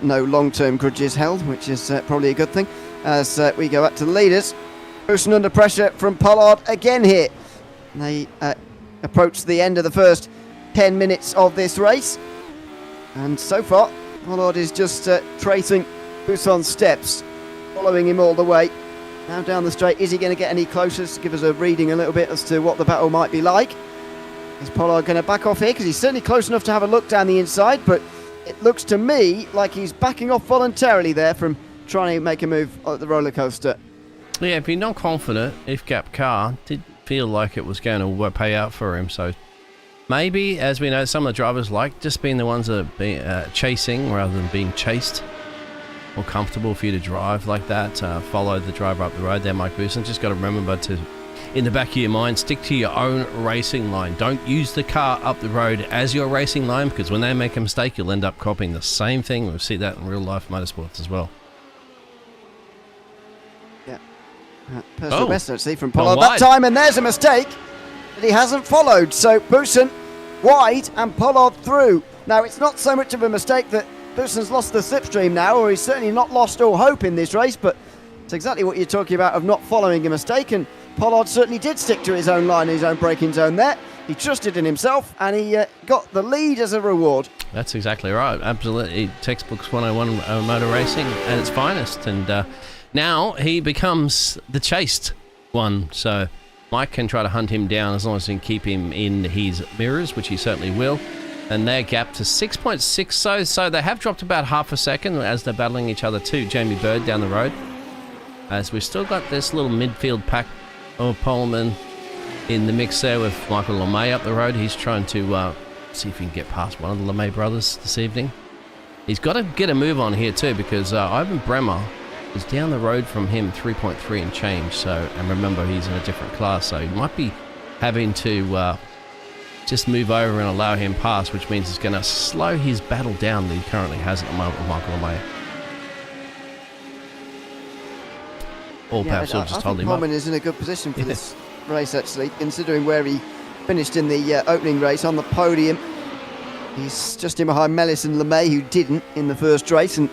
No long-term grudges held, which is probably a good thing. As we go back to the leaders, Busson under pressure from Pollard again here. They approach the end of the first 10 minutes of this race, and so far Pollard is just tracing Busson's steps, following him all the way. Now down the straight, is he going to get any closer? To give us a reading a little bit as to what the battle might be like. Is Pollard going to back off here? Because he's certainly close enough to have a look down the inside, but it looks to me like he's backing off voluntarily there from trying to make a move at the roller coaster. Yeah, if you're not confident, if Gap car did feel like it was going to pay out for him, so maybe, as we know, some of the drivers like just being the ones that are chasing rather than being chased. More comfortable for you to drive like that, follow the driver up the road there, Mike Busson. Just got to remember to, in the back of your mind, stick to your own racing line. Don't use the car up the road as your racing line, because when they make a mistake, you'll end up copying the same thing. We'll see that in real life motorsports as well. Yeah. Personal best, actually, from Pollard that time, and there's a mistake that he hasn't followed. So Busson wide and Pollard through. Now, it's not so much of a mistake that Busson's lost the slipstream now, or he's certainly not lost all hope in this race, but it's exactly what you're talking about of not following a mistake, and Pollard certainly did stick to his own line, his own braking zone there, he trusted in himself, and he got the lead as a reward. That's exactly right. Absolutely. Textbooks 101 motor racing at its finest. And now he becomes the chased one. So Mike can try to hunt him down as long as he can keep him in his mirrors, which he certainly will. And their gap to 6.6. So they have dropped about half a second as they're battling each other too. Jamie Bird down the road. As we've still got this little midfield pack of Poleman in the mix there with Michael LeMay up the road. He's trying to see if he can get past one of the LeMay brothers this evening. He's got to get a move on here too, because Ivan Bremer is down the road from him 3.3 and change. So, and remember, he's in a different class, so he might be having to just move over and allow him pass, which means he's going to slow his battle down that he currently has at the moment with Michael LeMay. Or perhaps he'll just hold him up. Poleman is in a good position for this race, actually, considering where he finished in the opening race on the podium. He's just in behind Mellis and LeMay, who didn't in the first race, and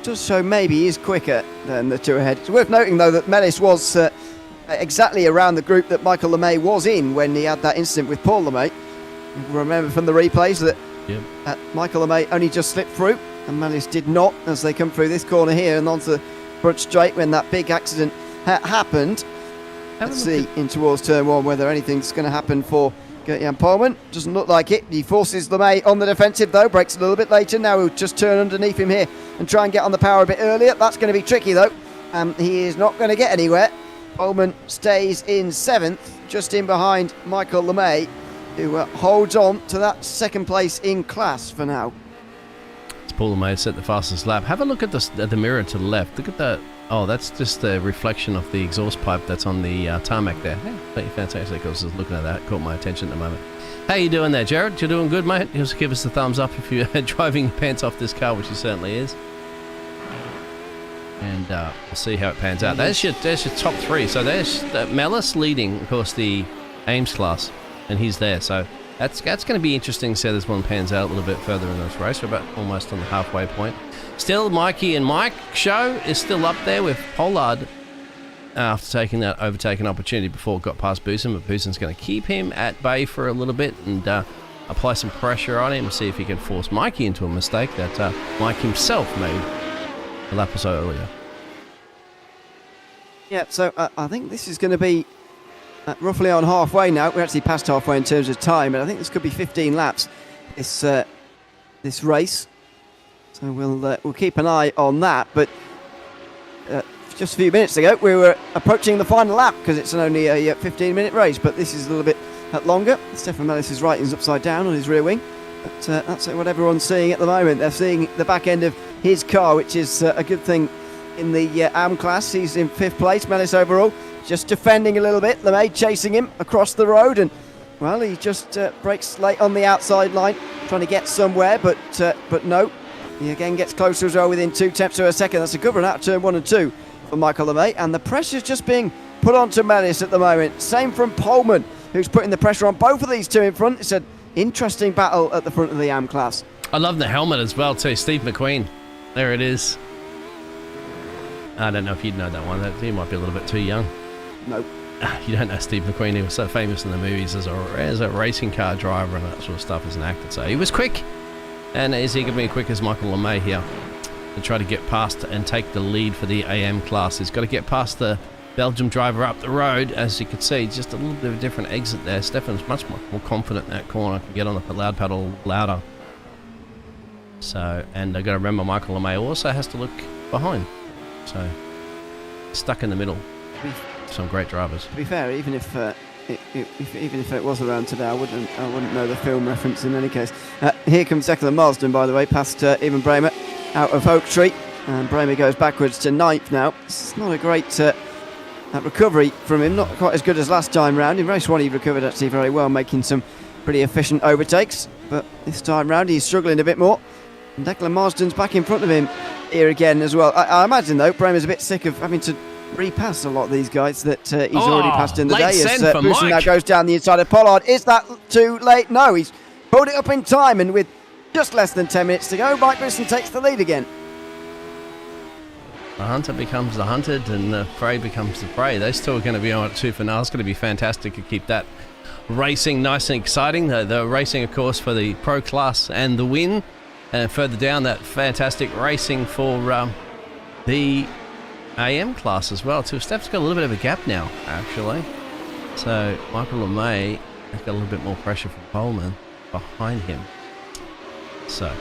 does show maybe he is quicker than the two ahead. It's worth noting, though, that Mellis was exactly around the group that Michael LeMay was in when he had that incident with Paul LeMay. You remember from the replays that Michael LeMay only just slipped through, and Mellis did not, as they come through this corner here and onto the front straight when that big accident happened. Let's see in towards turn one whether anything's going to happen for Gert-Jan Poleman. Doesn't look like it. He forces LeMay on the defensive though, breaks a little bit later. Now he'll just turn underneath him here and try and get on the power a bit earlier. That's going to be tricky though. He is not going to get anywhere. Poleman stays in 7th, just in behind Michael LeMay, who holds on to that second place in class for now. It's Paul LeMay set the fastest lap. Have a look at the mirror to the left. Look at that. Oh, that's just the reflection of the exhaust pipe that's on the tarmac there. Hey, fantastic. I was just looking at that. Caught my attention at the moment. How you doing there, Jared? You doing good, mate? Just give us the thumbs up if you're driving your pants off this car, which he certainly is. And we'll see how it pans out. There's your top 3. So there's Mellis leading, of course, the Ames class, and he's there. So that's going to be interesting to see how this one pans out a little bit further in this race. We're about almost on the halfway point. Still, Mikey and Mike show is still up there with Pollard after taking that overtaken opportunity before it got past Boosen, but Boosen's going to keep him at bay for a little bit and apply some pressure on him, see if he can force Mikey into a mistake that Mike himself made a lap or so earlier. Yeah, so I think this is going to be roughly on halfway now. We're actually past halfway in terms of time, but I think this could be 15 laps, this race. So we'll keep an eye on that. But just a few minutes ago, we were approaching the final lap because it's only a 15-minute race. But this is a little bit longer. Stefan Mellis's writing's upside down on his rear wing. But that's what everyone's seeing at the moment. They're seeing the back end of his car, which is a good thing in the AM class. He's in 5th place, Mellis overall. Just defending a little bit. LeMay chasing him across the road. And, well, he just brakes late on the outside line, trying to get somewhere. But no. He again gets closer as well within 2/10 of a second. That's a good run out of turn 1 and 2 for Michael LeMay. And the pressure's just being put onto Mellis at the moment. Same from Poleman, who's putting the pressure on both of these two in front. It's an interesting battle at the front of the AM class. I love the helmet as well too. Steve McQueen. There it is. I don't know if you'd know that one. He might be a little bit too young. Nope. You don't know Steve McQueen. He was so famous in the movies as a racing car driver and that sort of stuff as an actor. So he was quick. And is he going to be quick as Michael LeMay here to try to get past and take the lead for the AM class? He's got to get past the Belgium driver up the road. As you can see, just a little bit of a different exit there. Stefan's much more confident in that corner. Can get on the loud pedal louder. So, and I've got to remember Michael LeMay also has to look behind. So, stuck in the middle. Some great drivers. To be fair, even if it was around today, I wouldn't know the film reference in any case. Here comes Declan Marsden, by the way, past Ewan Bremer out of Oak Tree, and Bremer goes backwards to 9th now. It's not a great recovery from him, not quite as good as last time round. In race 1 he recovered actually very well, making some pretty efficient overtakes, but this time round he's struggling a bit more. And Declan Marsden's back in front of him here again as well. I imagine though Bremer's a bit sick of having to repass a lot of these guys that he's already passed in the day. As Boosen now goes down the inside of Pollard. Is that too late? No, he's pulled it up in time, and with just less than 10 minutes to go, Mike Boosen takes the lead again. The hunter becomes the hunted and the prey becomes the prey. Those two are going to be on it too for now. It's going to be fantastic to keep that racing nice and exciting. The racing, of course, for the Pro Class and the win. And further down, that fantastic racing for the AM class as well, too. Steph's got a little bit of a gap now, actually. So Michael LeMay has got a little bit more pressure from Coleman behind him. So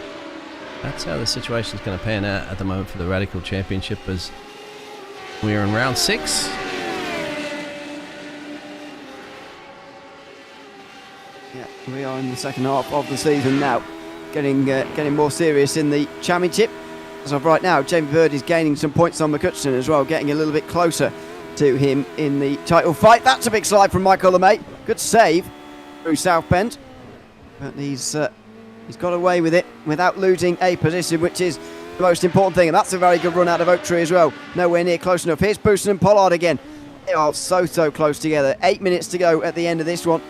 that's how the situation is going to pan out at the moment for the Radical Championship as we are in round 6. Yeah, we are in the second half of the season now, getting more serious in the championship. As of right now, Jamie Bird is gaining some points on McCutcheon as well, getting a little bit closer to him in the title fight. That's a big slide from Michael LeMay. Good save through South Bend, but he's got away with it without losing a position, which is the most important thing. And that's a very good run out of Oak Tree as well. Nowhere near close enough. Here's Booston and Pollard again. They are so close together. 8 minutes to go at the end of this one,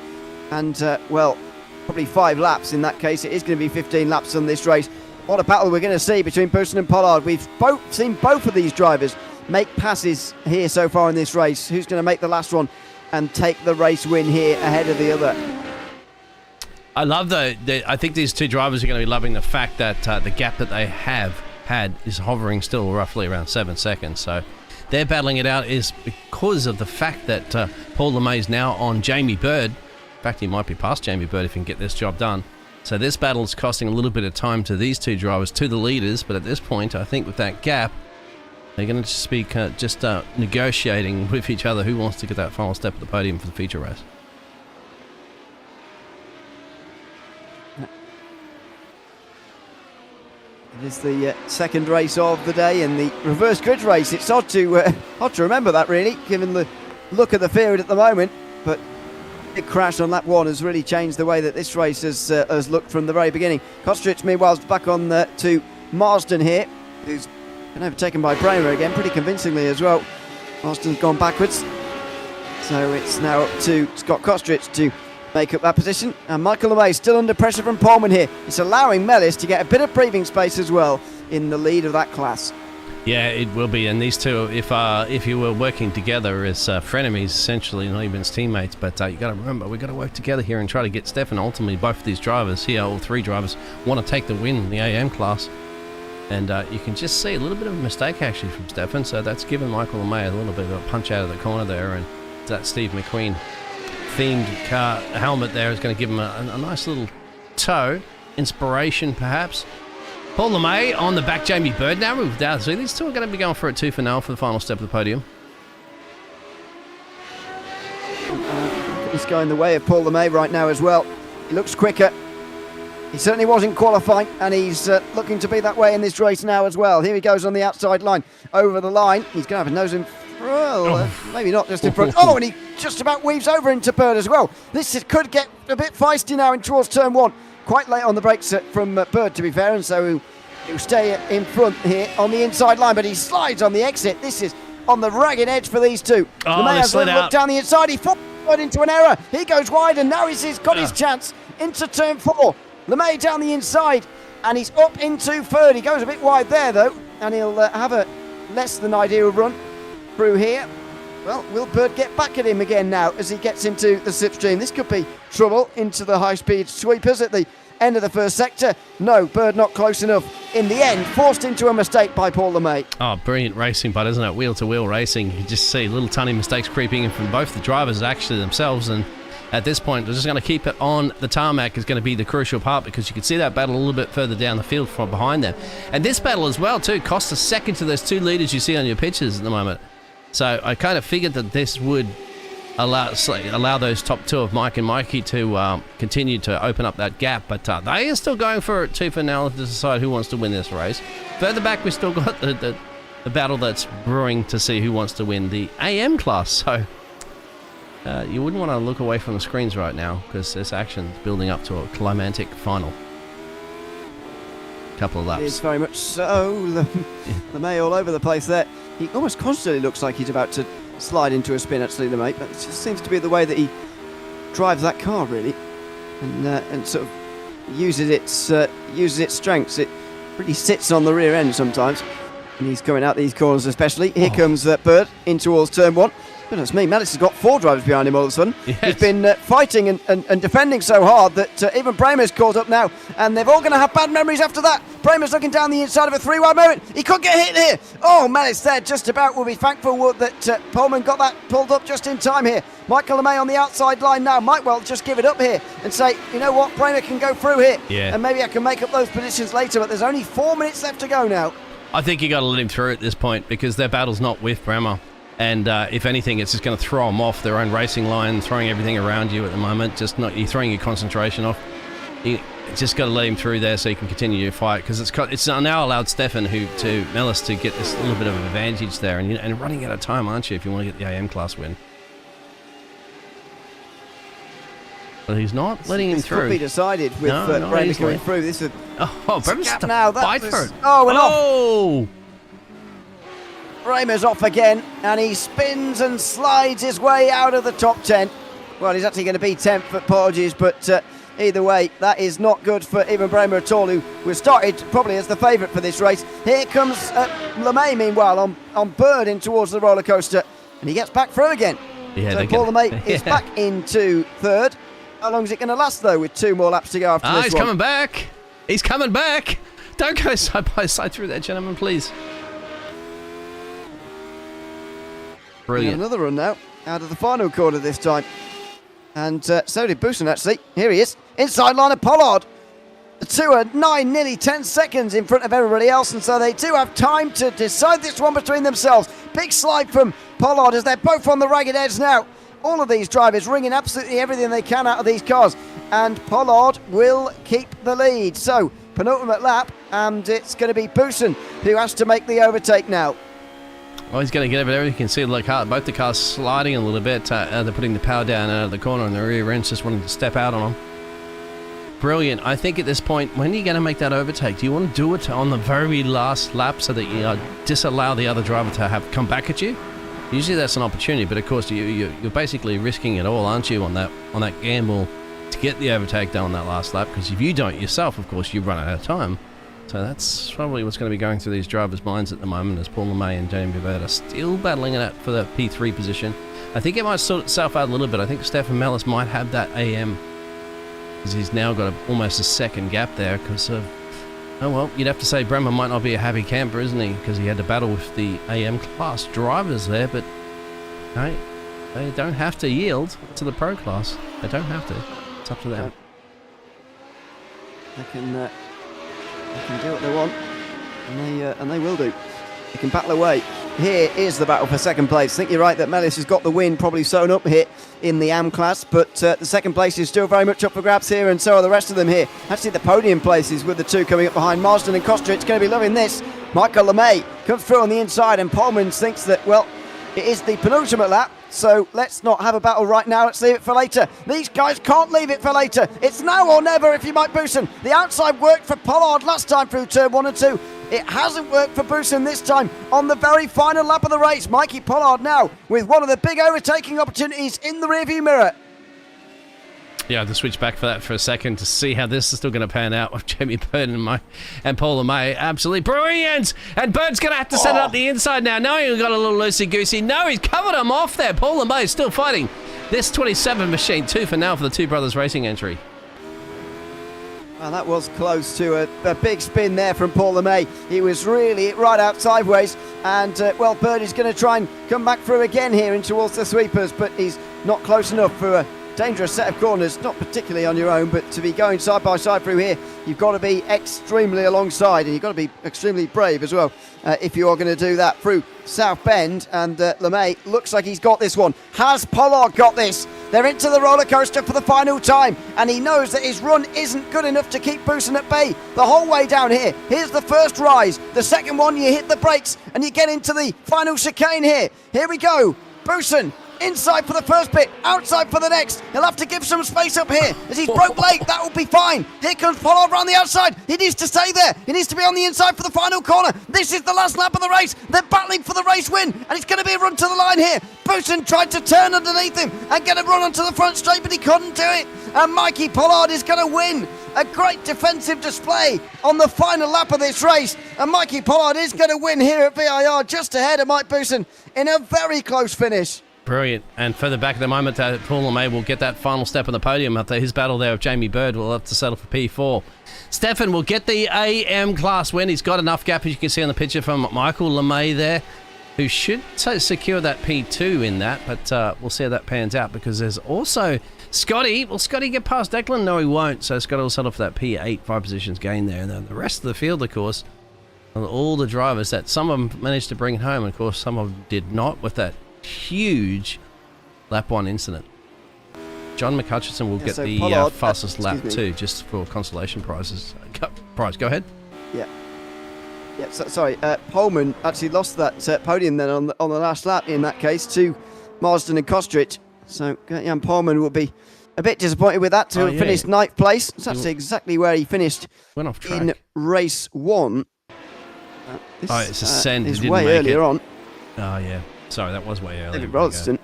and well, probably 5 laps in that case. It is going to be 15 laps on this race. What a battle we're going to see between Booston and Pollard. We've seen both of these drivers make passes here so far in this race. Who's going to make the last one and take the race win here ahead of the other? I love I think these two drivers are going to be loving the fact that the gap that they have had is hovering still roughly around 7 seconds. So they're battling it out is because of the fact that Paul LeMay is now on Jamie Bird. In fact, he might be past Jamie Bird if he can get this job done. So this battle is costing a little bit of time to these two drivers, to the leaders. But at this point, I think with that gap, they're going to just be negotiating with each other who wants to get that final step at the podium for the feature race. It is the second race of the day in the reverse grid race. It's odd to remember that, really, given the look of the field at the moment. But big crash on lap 1 has really changed the way that this race has looked from the very beginning. Kosteric, meanwhile, is back on to Marsden here, who's been overtaken by Bramer again, pretty convincingly as well. Marsden's gone backwards. So it's now up to Scott Kosteric to make up that position. And Michael LeMay still under pressure from Pullman here. It's allowing Mellis to get a bit of breathing space as well in the lead of that class. Yeah, it will be. And these two, if you were working together as frenemies, essentially, not even as teammates, but you got to remember, we've got to work together here and try to get Stefan. Ultimately, both of these drivers here, all 3 drivers, want to take the win in the AM class. And you can just see a little bit of a mistake, actually, from Stefan. So that's given Michael LeMay a little bit of a punch out of the corner there. And that Steve McQueen themed car helmet there is going to give him a nice little toe. Inspiration, perhaps. Paul LeMay on the back, Jamie Bird now moved down. So these two are going to be going for it tooth and nail for the final step of the podium. He's going the way of Paul LeMay right now as well. He looks quicker. He certainly wasn't qualifying, and he's looking to be that way in this race now as well. Here he goes on the outside line, over the line. He's going to have a nose in maybe not just in front. Oh, and he just about weaves over into Bird as well. Could get a bit feisty now in towards turn 1. Quite late on the brakes from Bird, to be fair, and so he'll stay in front here on the inside line, but he slides on the exit. This is on the ragged edge for these two. Oh, they slid out. Look down the inside. He falls into an error. He goes wide, and now he's got his chance into turn 4. LeMay down the inside, and he's up into third. He goes a bit wide there, though, and he'll have a less than ideal run through here. Well, will Bird get back at him again now as he gets into the slipstream? This could be trouble into the high-speed sweepers at the end of the first sector. No, Bird not close enough. In the end, forced into a mistake by Paul LeMay. Oh, brilliant racing, but isn't it? Wheel-to-wheel racing. You just see little tiny mistakes creeping in from both the drivers actually themselves, and at this point, we're just going to keep it on the tarmac is going to be the crucial part, because you can see that battle a little bit further down the field from behind them. And this battle as well, too, cost a second to those 2 leaders you see on your pictures at the moment. So I kind of figured that this would allow those top 2 of Mike and Mikey to continue to open up that gap. But they are still going for it tooth and nail to decide who wants to win this race. Further back, we've still got the battle that's brewing to see who wants to win the AM class. So you wouldn't want to look away from the screens right now, because this action is building up to a climactic final. Couple of laps. It is very much so. LeMay all over the place there. He almost constantly looks like he's about to slide into a spin, actually, LeMay, but it just seems to be the way that he drives that car, really, and sort of uses its strengths. It really sits on the rear end sometimes, and he's coming out these corners especially. Here comes Bird in towards turn 1. Goodness me, Melis has got 4 drivers behind him all of a sudden. Yes. He's been fighting and defending so hard that even Bramer's caught up now, and they're all going to have bad memories after that. Bramer's looking down the inside of a 3-wide moment. He could get hit here. Oh, Melis there just about will be thankful that Pullman got that pulled up just in time here. Michael LeMay on the outside line now. Might well just give it up here and say, you know what, Bramer can go through here. Yeah. And maybe I can make up those positions later, but there's only 4 minutes left to go now. I think you got to let him through at this point because their battle's not with Bremer. And if anything, it's just going to throw them off their own racing line, throwing everything around you at the moment. You're throwing your concentration off. You just got to let him through there so he can continue your fight because it's now allowed Stefan to Melis to get this little bit of an advantage there. And running out of time, aren't you, if you want to get the AM class win? But he's not letting him through. Could be decided with Bramer coming through. This is Bremer's gap now. Fight for it. Oh, and off. Oh! Bramer's off again, and he spins and slides his way out of the top 10. Well, he's actually going to be 10th at Porges, but either way, that is not good for Ewan Bramer at all, who was started probably as the favourite for this race. Here comes LeMay, meanwhile, on Bird in towards the roller coaster, and he gets back through again. Yeah, so Paul LeMay is back into 3rd. How long is it going to last, though, with 2 more laps to go after this he's one? coming back. He's coming back. Don't go side by side through there, gentlemen, please. Brilliant. Another run now, out of the final corner this time. And so did Busen, actually. Here he is, inside line of Pollard. The two are 9, nearly 10 seconds in front of everybody else, and so they do have time to decide this one between themselves. Big slide from Pollard as they're both on the ragged edge now. All of these drivers wringing absolutely everything they can out of these cars, and Pollard will keep the lead. So, penultimate lap, and it's going to be Busen who has to make the overtake now. Well, he's going to get over there. You can see both the cars sliding a little bit. They're putting the power down out of the corner, and the rear end's just wanting to step out on them. Brilliant. I think at this point, when are you going to make that overtake? Do you want to do it on the very last lap so that you disallow the other driver to have come back at you? Usually that's an opportunity, but of course you're basically risking it all, aren't you, on that gamble to get the overtake done on that last lap? Because if you don't yourself, of course, you run out of time. So that's probably what's going to be going through these drivers' minds at the moment as Paul LeMay and Jamie Bird are still battling it for the P3 position. I think it might sort itself out a little bit. I think Stefan Melis might have that AM because he's now got almost a second gap there because of... Oh, well, you'd have to say Bremer might not be a happy camper, isn't he? Because he had to battle with the AM class drivers there, but no, they don't have to yield to the pro class. They don't have to. It's up to them. They can do what they want, and they will do. They can battle away. Here is the battle for second place. I think you're right that Melis has got the win probably sewn up here in the AM class, but the second place is still very much up for grabs here, and so are the rest of them here. Actually, the podium places with the two coming up behind Marsden and Costa. It's going to be loving this. Michael LeMay comes through on the inside, and Pullman thinks that, well, it is the penultimate lap, so let's not have a battle right now. Let's leave it for later. These guys can't leave it for later. It's now or never if you Mike Busen. The outside worked for Pollard last time through turn 1 and 2. It hasn't worked for Busen this time on the very final lap of the race. Mikey Pollard now with one of the big overtaking opportunities in the rearview mirror. Yeah, I have to switch back for that for a second to see how this is still going to pan out with Jamie Bird and Paul LeMay. Absolutely brilliant! And Bird's going to have to set it up the inside now. No, he got a little loosey-goosey. No, he's covered him off there. Paul LeMay is still fighting this 27 machine. 2 for now for the Two Brothers Racing entry. Well, that was close to a big spin there from Paul LeMay. He was really right out sideways. And, well, Bird is going to try and come back through again here in towards the sweepers, but he's not close enough for a dangerous set of corners, not particularly on your own, but to be going side by side through here, you've got to be extremely alongside, and you've got to be extremely brave as well if you are going to do that through South Bend. And LeMay looks like he's got this one. Has Pollard got this? They're into the roller coaster for the final time, and he knows that his run isn't good enough to keep Busen at bay the whole way down here. Here's the first rise. The second one, you hit the brakes, and you get into the final chicane here. Here we go. Busen inside for the first bit, outside for the next. He'll have to give some space up here as he's broke late. That will be fine. Here comes Pollard around the outside. He needs to stay there. He needs to be on the inside for the final corner. This is the last lap of the race. They're battling for the race win, and it's going to be a run to the line here. Busen tried to turn underneath him and get a run onto the front straight, but he couldn't do it. And Mikey Pollard is going to win. A great defensive display on the final lap of this race. And Mikey Pollard is going to win here at VIR, just ahead of Mike Busen in a very close finish. Brilliant. And further back at the moment, Paul LeMay will get that final step on the podium after his battle there with Jamie Bird. Will have to settle for P4. Stefan will get the AM class win. He's got enough gap, as you can see on the picture from Michael LeMay there, who should secure that P2 in that, but we'll see how that pans out, because there's also Scotty. Will Scotty get past Declan? No, he won't. So Scotty will settle for that P8, 5 positions gain there. And then the rest of the field, of course, all the drivers that some of them managed to bring it home, and of course some of them did not, with that huge lap 1 incident. John McHutchison will get the fastest lap too, just for consolation prizes. Go ahead. Yeah. Yeah, sorry. Holman actually lost that podium then on the last lap in that case to Marsden and Kostrich. So Jan Polman will be a bit disappointed with that to finish 9th place. It's actually exactly where he finished went off track in race 1. It's a send. Is way earlier on. Oh yeah. Sorry, that was way earlier. David Rodston.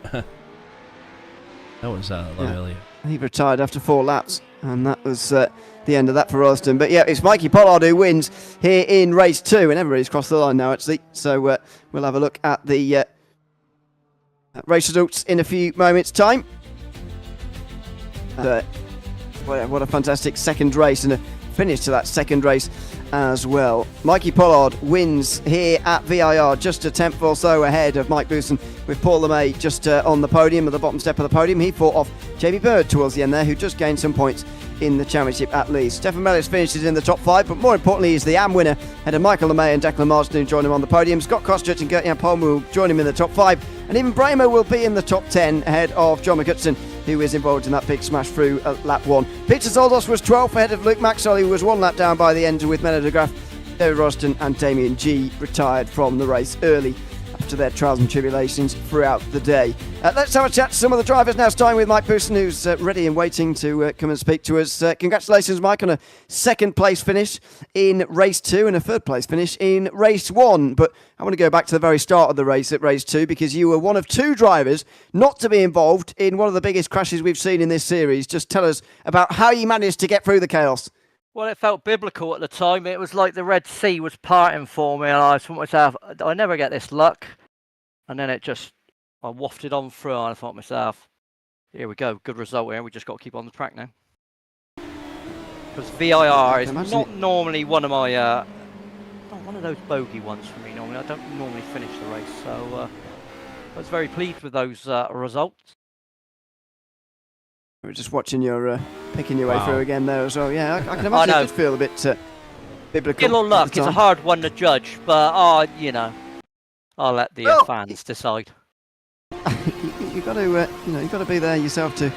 That was a lot earlier. He retired after 4 laps, and that was the end of that for Rodston. But yeah, it's Mikey Pollard who wins here in race 2, and everybody's crossed the line now actually. So we'll have a look at the race results in a few moments' time. What a fantastic second race, and a finish to that second race as well. Mikey Pollard wins here at VIR, just a tenth or so ahead of Mike Booson, with Paul LeMay just on the podium, at the bottom step of the podium. He fought off Jamie Bird towards the end there, who just gained some points in the championship at least. Stefan Mellis finishes in the top 5, but more importantly is the AM winner, ahead of Michael LeMay and Declan Marsden, who join him on the podium. Scott Kostrich and Gert-Jan Polman will join him in the top 5, and even Bramo will be in the top 10 ahead of John McHutchison, who is involved in that big smash through at lap 1. Peter Zoldos was 12th ahead of Luke Maxwell, who was 1 lap down by the end with Menno de Graaf. David Roston and Damien G retired from the race early after their trials and tribulations throughout the day. Let's have a chat to some of the drivers now, starting with Mike Booson, who's ready and waiting to come and speak to us. Congratulations, Mike, on a 2nd place finish in race 2 and a 3rd place finish in race 1. But I want to go back to the very start of the race at race 2, because you were one of 2 drivers not to be involved in one of the biggest crashes we've seen in this series. Just tell us about how you managed to get through the chaos. Well, it felt biblical at the time. It was like the Red Sea was parting for me, and I thought to myself, I never get this luck. And then I wafted on through, and I thought to myself, here we go, good result here. We just got to keep on the track now. Because VIR is not normally one of my, not one of those bogey ones for me normally. I don't normally finish the race, so I was very pleased with those results. We're just watching your picking your way through again there as well. Yeah, I can imagine it did feel a bit biblical. Get a little luck. It's a hard one to judge, but I'll let the fans decide. You got to you got to be there yourself to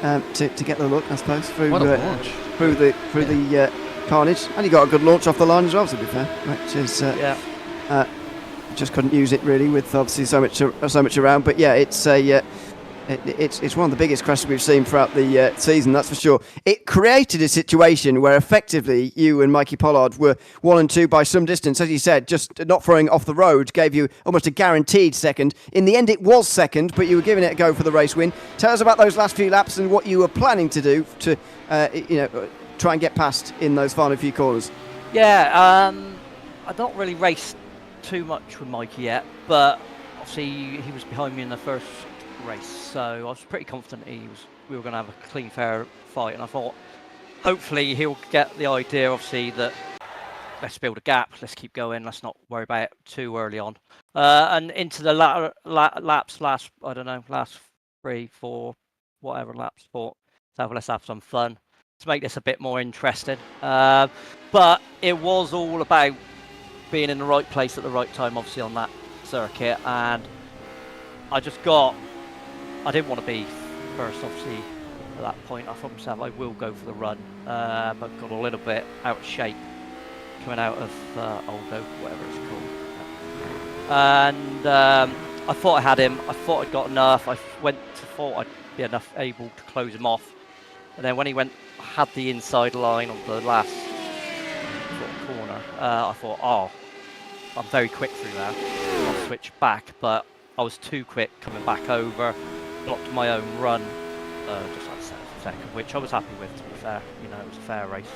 get the look, I suppose, through the carnage, and you got a good launch off the line as well, to be fair, which is just couldn't use it really with obviously so much around. But yeah, it's it's one of the biggest crashes we've seen throughout the season, that's for sure. It created a situation where effectively you and Mikey Pollard were 1 and 2 by some distance. As you said, just not throwing off the road gave you almost a guaranteed second. In the end, it was second, but you were giving it a go for the race win. Tell us about those last few laps and what you were planning to do to, try and get past in those final few corners. Yeah, I don't really race too much with Mikey yet, but obviously he was behind me in the first race, so I was pretty confident we were going to have a clean, fair fight, and I thought hopefully he'll get the idea, obviously, that let's build a gap, let's keep going, let's not worry about it too early on. And into the last 3, 4, whatever laps, thought, so let's have some fun to make this a bit more interesting. But it was all about being in the right place at the right time, obviously, on that circuit, and I didn't want to be first, obviously, at that point. I thought to myself, I will go for the run, but got a little bit out of shape coming out of Oldo, whatever it's called. And I thought I had him. I thought I'd got enough. I thought I'd be able to close him off. And then when he had the inside line on the last sort of corner, I thought, I'm very quick through that. I'll switch back, but I was too quick coming back over. Blocked my own run, just like second, which I was happy with, to be fair. It was a fair race.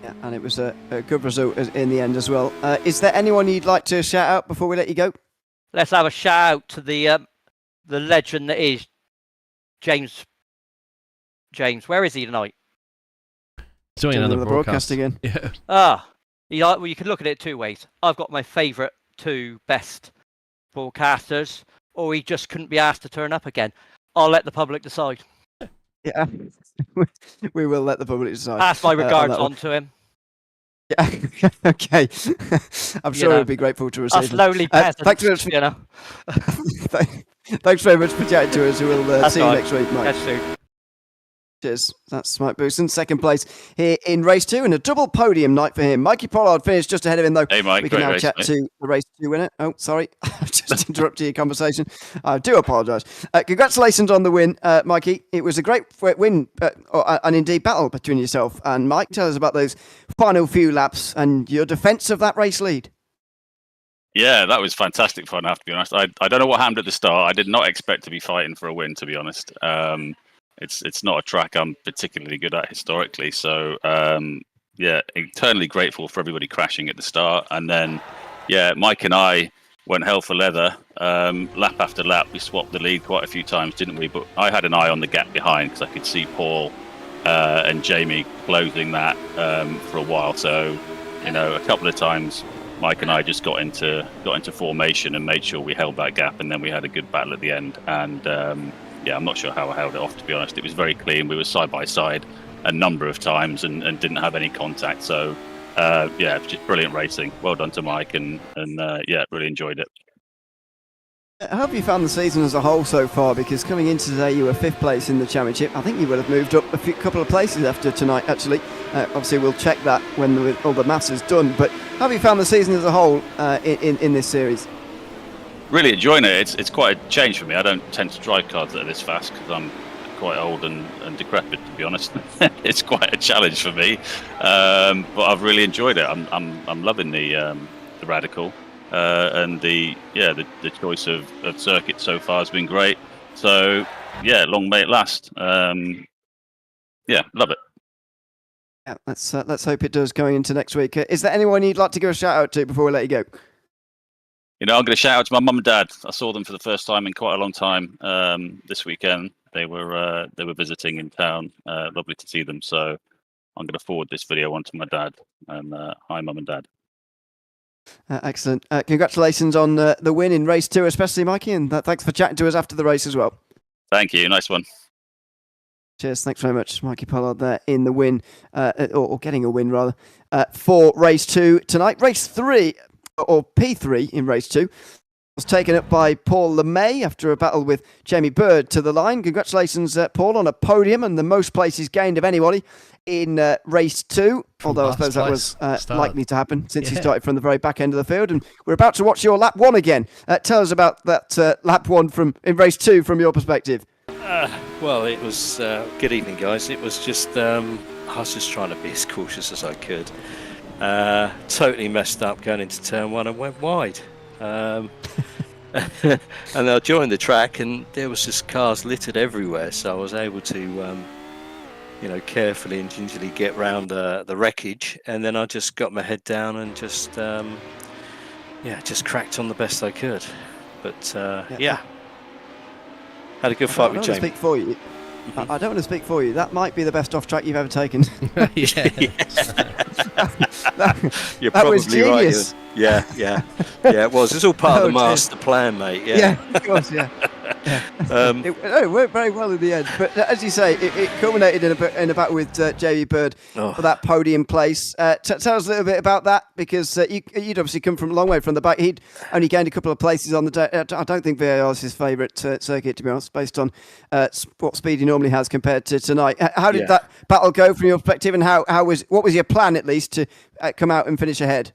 Yeah, and it was a good result in the end as well. Is there anyone you'd like to shout out before we let you go? Let's have a shout out to the the legend that is James. James, where is he tonight? Doing another the broadcast again. Yeah. Well, you can look at it two ways. I've got my favourite two best broadcasters, or he just couldn't be asked to turn up again. I'll let the public decide. Yeah, we will let the public decide. Pass my regards on to him. Yeah, okay. I'm sure he'll be grateful to receive Us lowly peasants, thanks very much. you know. Thanks very much for chatting to us. We'll see you next week, Mike. Catch you soon. Cheers. That's Mike Booston, second place here in race 2, and a double podium night for him. Mikey Pollard finished just ahead of him, though. Hey, Mike. We can now race, chat mate. to the race 2 winner. Oh, sorry. I just interrupted your conversation. I do apologise. Congratulations on the win, Mikey. It was a great win and indeed battle between yourself and Mike. Tell us about those final few laps and your defence of that race lead. Yeah, that was fantastic fun, I have to be honest. I don't know what happened at the start. I did not expect to be fighting for a win, to be honest. It's not a track I'm particularly good at historically. So, yeah, eternally grateful for everybody crashing at the start. And then, yeah, Mike and I went hell for leather. Lap after lap, we swapped the lead quite a few times, didn't we? But I had an eye on the gap behind because I could see Paul and Jamie closing that for a while. So, you know, a couple of times Mike and I just got into formation and made sure we held that gap, and then we had a good battle at the end. And yeah, I'm not sure how I held it off, to be honest. It was very clean. We were side by side a number of times and didn't have any contact. So yeah, just brilliant racing. Well done to Mike, and yeah, really enjoyed it. How have you found the season as a whole so far? Because coming into today, you were 5th place in the championship. I think you would have moved up a couple of places after tonight, actually. Obviously, we'll check that when all the maths is done. But how have you found the season as a whole in this series? Really enjoying it. It's quite a change for me. I don't tend to drive cars that are this fast because I'm quite old and decrepit, to be honest. It's quite a challenge for me, but I've really enjoyed it. I'm loving the radical. And the choice of circuit so far has been great. So yeah, long may it last. Yeah, love it. Yeah, let's hope it does going into next week. Is there anyone you'd like to give a shout out to before we let you go? You know, I'm going to shout out to my mum and dad. I saw them for the first time in quite a long time this weekend. They were visiting in town. Lovely to see them. So I'm going to forward this video on to my dad. And hi, mum and dad. Excellent. Congratulations on the win in race 2, especially Mikey, and thanks for chatting to us after the race as well. Thank you. Nice one. Cheers. Thanks very much, Mikey Pollard there in the win, or getting a win rather, for race 2 tonight. Race 3, or P3 in race 2, was taken up by Paul LeMay after a battle with Jamie Bird to the line. Congratulations, Paul, on a podium and the most places gained of anybody in race 2, although I suppose that was likely to happen since he started from the very back end of the field. And we're about to watch your lap 1 again. Tell us about that lap 1 in race 2 from your perspective. Well, it was good evening, guys. It was just I was just trying to be as cautious as I could. Totally messed up going into turn 1 and went wide. And I joined the track, and there was just cars littered everywhere. So I was able to, carefully and gingerly get round the wreckage, and then I just got my head down and just cracked on the best I could. But yeah. Had a good fight with Jamie. Speak for you. I don't want to speak for you. That might be the best off track you've ever taken. Yeah. You're that probably was genius. Right. Yeah, it was. It's all part of the master plan, mate. Yeah, of course, yeah. It worked very well in the end. But as you say, it culminated in a battle with Jamie Bird for that podium place. Tell us a little bit about that, because you'd obviously come from a long way from the back. He'd only gained a couple of places on the day. I don't think VAR is his favourite circuit, to be honest, based on what speed he normally has compared to tonight. How did that battle go from your perspective, and what was your plan, at least, to come out and finish ahead?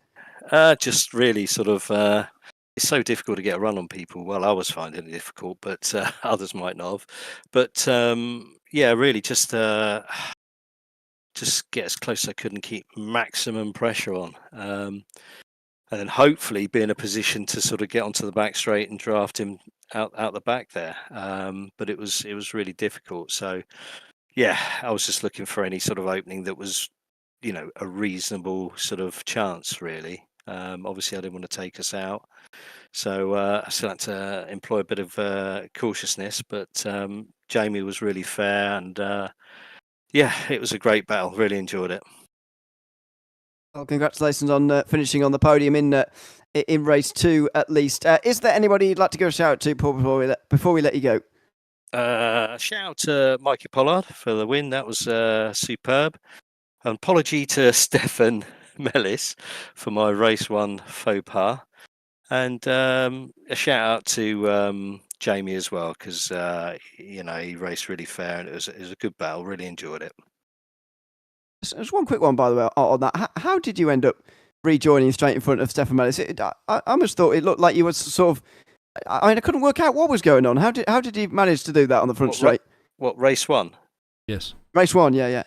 Just really sort of... It's so difficult to get a run on people. Well, I was finding it difficult, but others might not have. But really just get as close as I could and keep maximum pressure on. And then hopefully be in a position to sort of get onto the back straight and draft him out the back there. But it was really difficult. So, yeah, I was just looking for any sort of opening that was, a reasonable sort of chance, really. Obviously, I didn't want to take us out. So I still had to employ a bit of cautiousness, but Jamie was really fair, and yeah, it was a great battle. Really enjoyed it. Well, congratulations on finishing on the podium in race 2 at least. Is there anybody you'd like to give a shout out to, Paul, before we let you go? Shout out to Mikey Pollard for the win. That was superb. An apology to Stefan Mellis for my race 1 faux pas. And a shout out to Jamie as well, because he raced really fair, and it was a good battle. Really enjoyed it. Just one quick one, by the way, on that. How did you end up rejoining straight in front of Stefan Mellis? I must thought it looked like you were sort of. I couldn't work out what was going on. How did he manage to do that on the front straight? What, race 1? Yes. Race 1, yeah.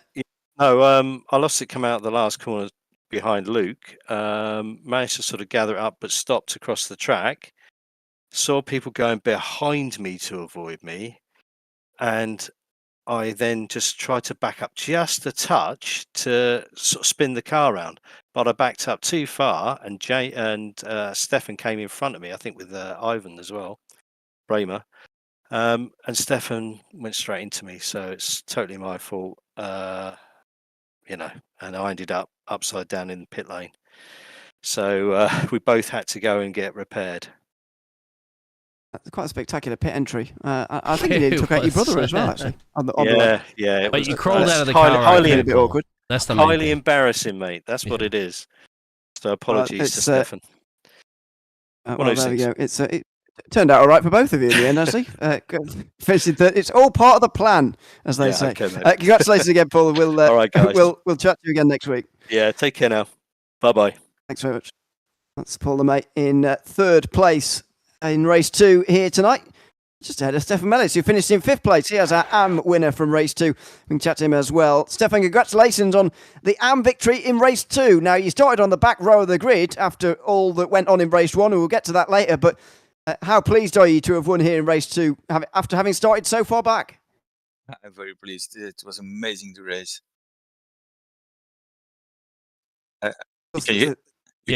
No, I lost it coming out of the last corner behind Luke. Managed to sort of gather it up, but stopped across the track. Saw people going behind me to avoid me, and I then just tried to back up just a touch to sort of spin the car around, but I backed up too far, and Stefan came in front of me, I think with Ivan as well, Bramer, and Stefan went straight into me, so it's totally my fault, and I ended up upside down in the pit lane. So we both had to go and get repaired. That's quite a spectacular pit entry. I think you nearly took out your brother as well, actually. Yeah. But you crawled out of the car. Highly a bit awkward. That's the highly embarrassing, mate. That's what it is. So apologies to Stefan. Well, there we go. It turned out all right for both of you in the end, actually. Finishing third. It's all part of the plan, as they say. Okay, congratulations again, Paul. We'll all right, guys. We'll chat to you again next week. Yeah, take care now. Bye-bye. Thanks very much. That's Paul LeMay in third place in race 2 here tonight, just ahead of Stefan Mellis, who finished in 5th place. He has our AM winner from race 2. We can chat to him as well. Stefan, congratulations on the AM victory in race 2. Now, you started on the back row of the grid after all that went on in race 1, and we'll get to that later, but how pleased are you to have won here in race 2 after having started so far back? I'm very pleased. It was amazing to race. You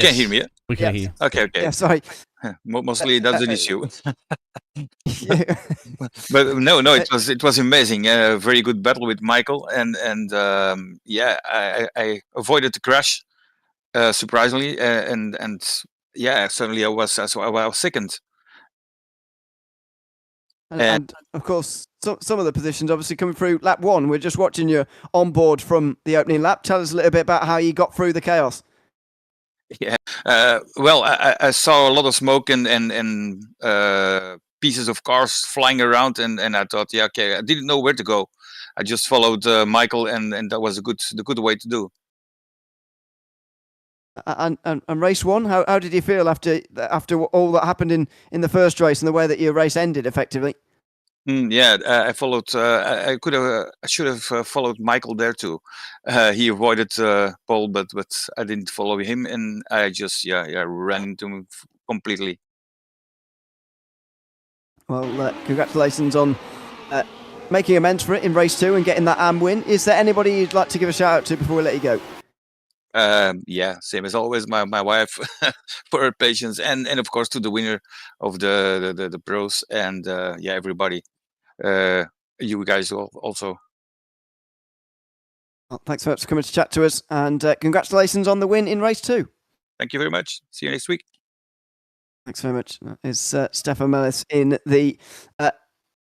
can hear me, yeah? We can hear you. Okay. Yeah, sorry. Mostly that's an issue. But no, it was amazing. Very good battle with Michael, and I avoided the crash, surprisingly, and suddenly I was second. And of course, some of the positions obviously coming through lap 1. We're just watching you on board from the opening lap. Tell us a little bit about how you got through the chaos. Yeah, well, I saw a lot of smoke and pieces of cars flying around, and I thought, I didn't know where to go. I just followed Michael, and that was the good way to do. And race 1, how did you feel after all that happened in the first race and the way that your race ended effectively? I followed. I should have followed Michael there too. He avoided Paul, but I didn't follow him, and I just ran into him completely. Well, congratulations on making amends for it in race 2 and getting that AM win. Is there anybody you'd like to give a shout out to before we let you go? Same as always, my wife for her patience, and of course to the winner of the pros, and everybody. You guys also. Well, thanks so much for coming to chat to us, and congratulations on the win in race 2. Thank you very much. See you next week. Thanks very much. That is Stefan Mellis in the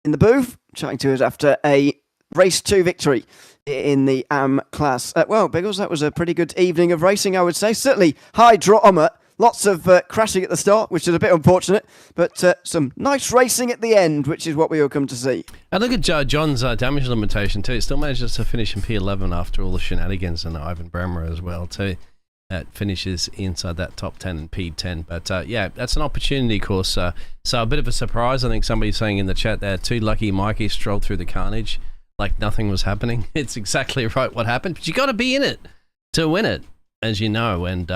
booth, chatting to us after a race 2 victory in the AM class. Well, Biggles, that was a pretty good evening of racing, I would say. Certainly high drama. Lots of crashing at the start, which is a bit unfortunate, but some nice racing at the end, which is what we will come to see. And look at John's damage limitation too. He still manages to finish in P11 after all the shenanigans, and Ivan Bremer as well too. That finishes inside that top 10 in P10. But that's an opportunity course. So a bit of a surprise. I think somebody's saying in the chat there, too lucky Mikey strolled through the carnage like nothing was happening. It's exactly right what happened. But you got to be in it to win it, as you know, and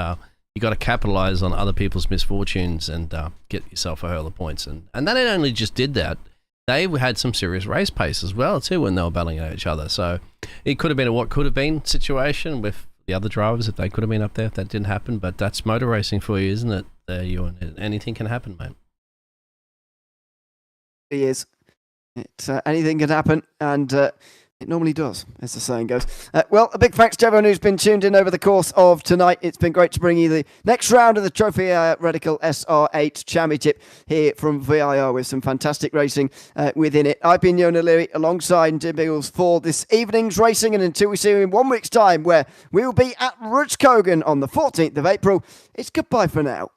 you got to capitalize on other people's misfortunes and get yourself a hurl of points. And they not only just did that, they had some serious race pace as well too when they were battling at each other. So it could have been a what could have been situation with the other drivers if they could have been up there if that didn't happen. But that's motor racing for you, isn't it, Ewan? Anything can happen, mate. It is. Anything can happen, and it normally does, as the saying goes. Well, a big thanks to everyone who's been tuned in over the course of tonight. It's been great to bring you the next round of the Trophi.Ai Radical SR8 Championship here from VIR with some fantastic racing within it. I've been Ewan O'Leary alongside Tim Biggles for this evening's racing, and until we see you in 1 week's time, where we will be at Rutskogen on the 14th of April, it's goodbye for now.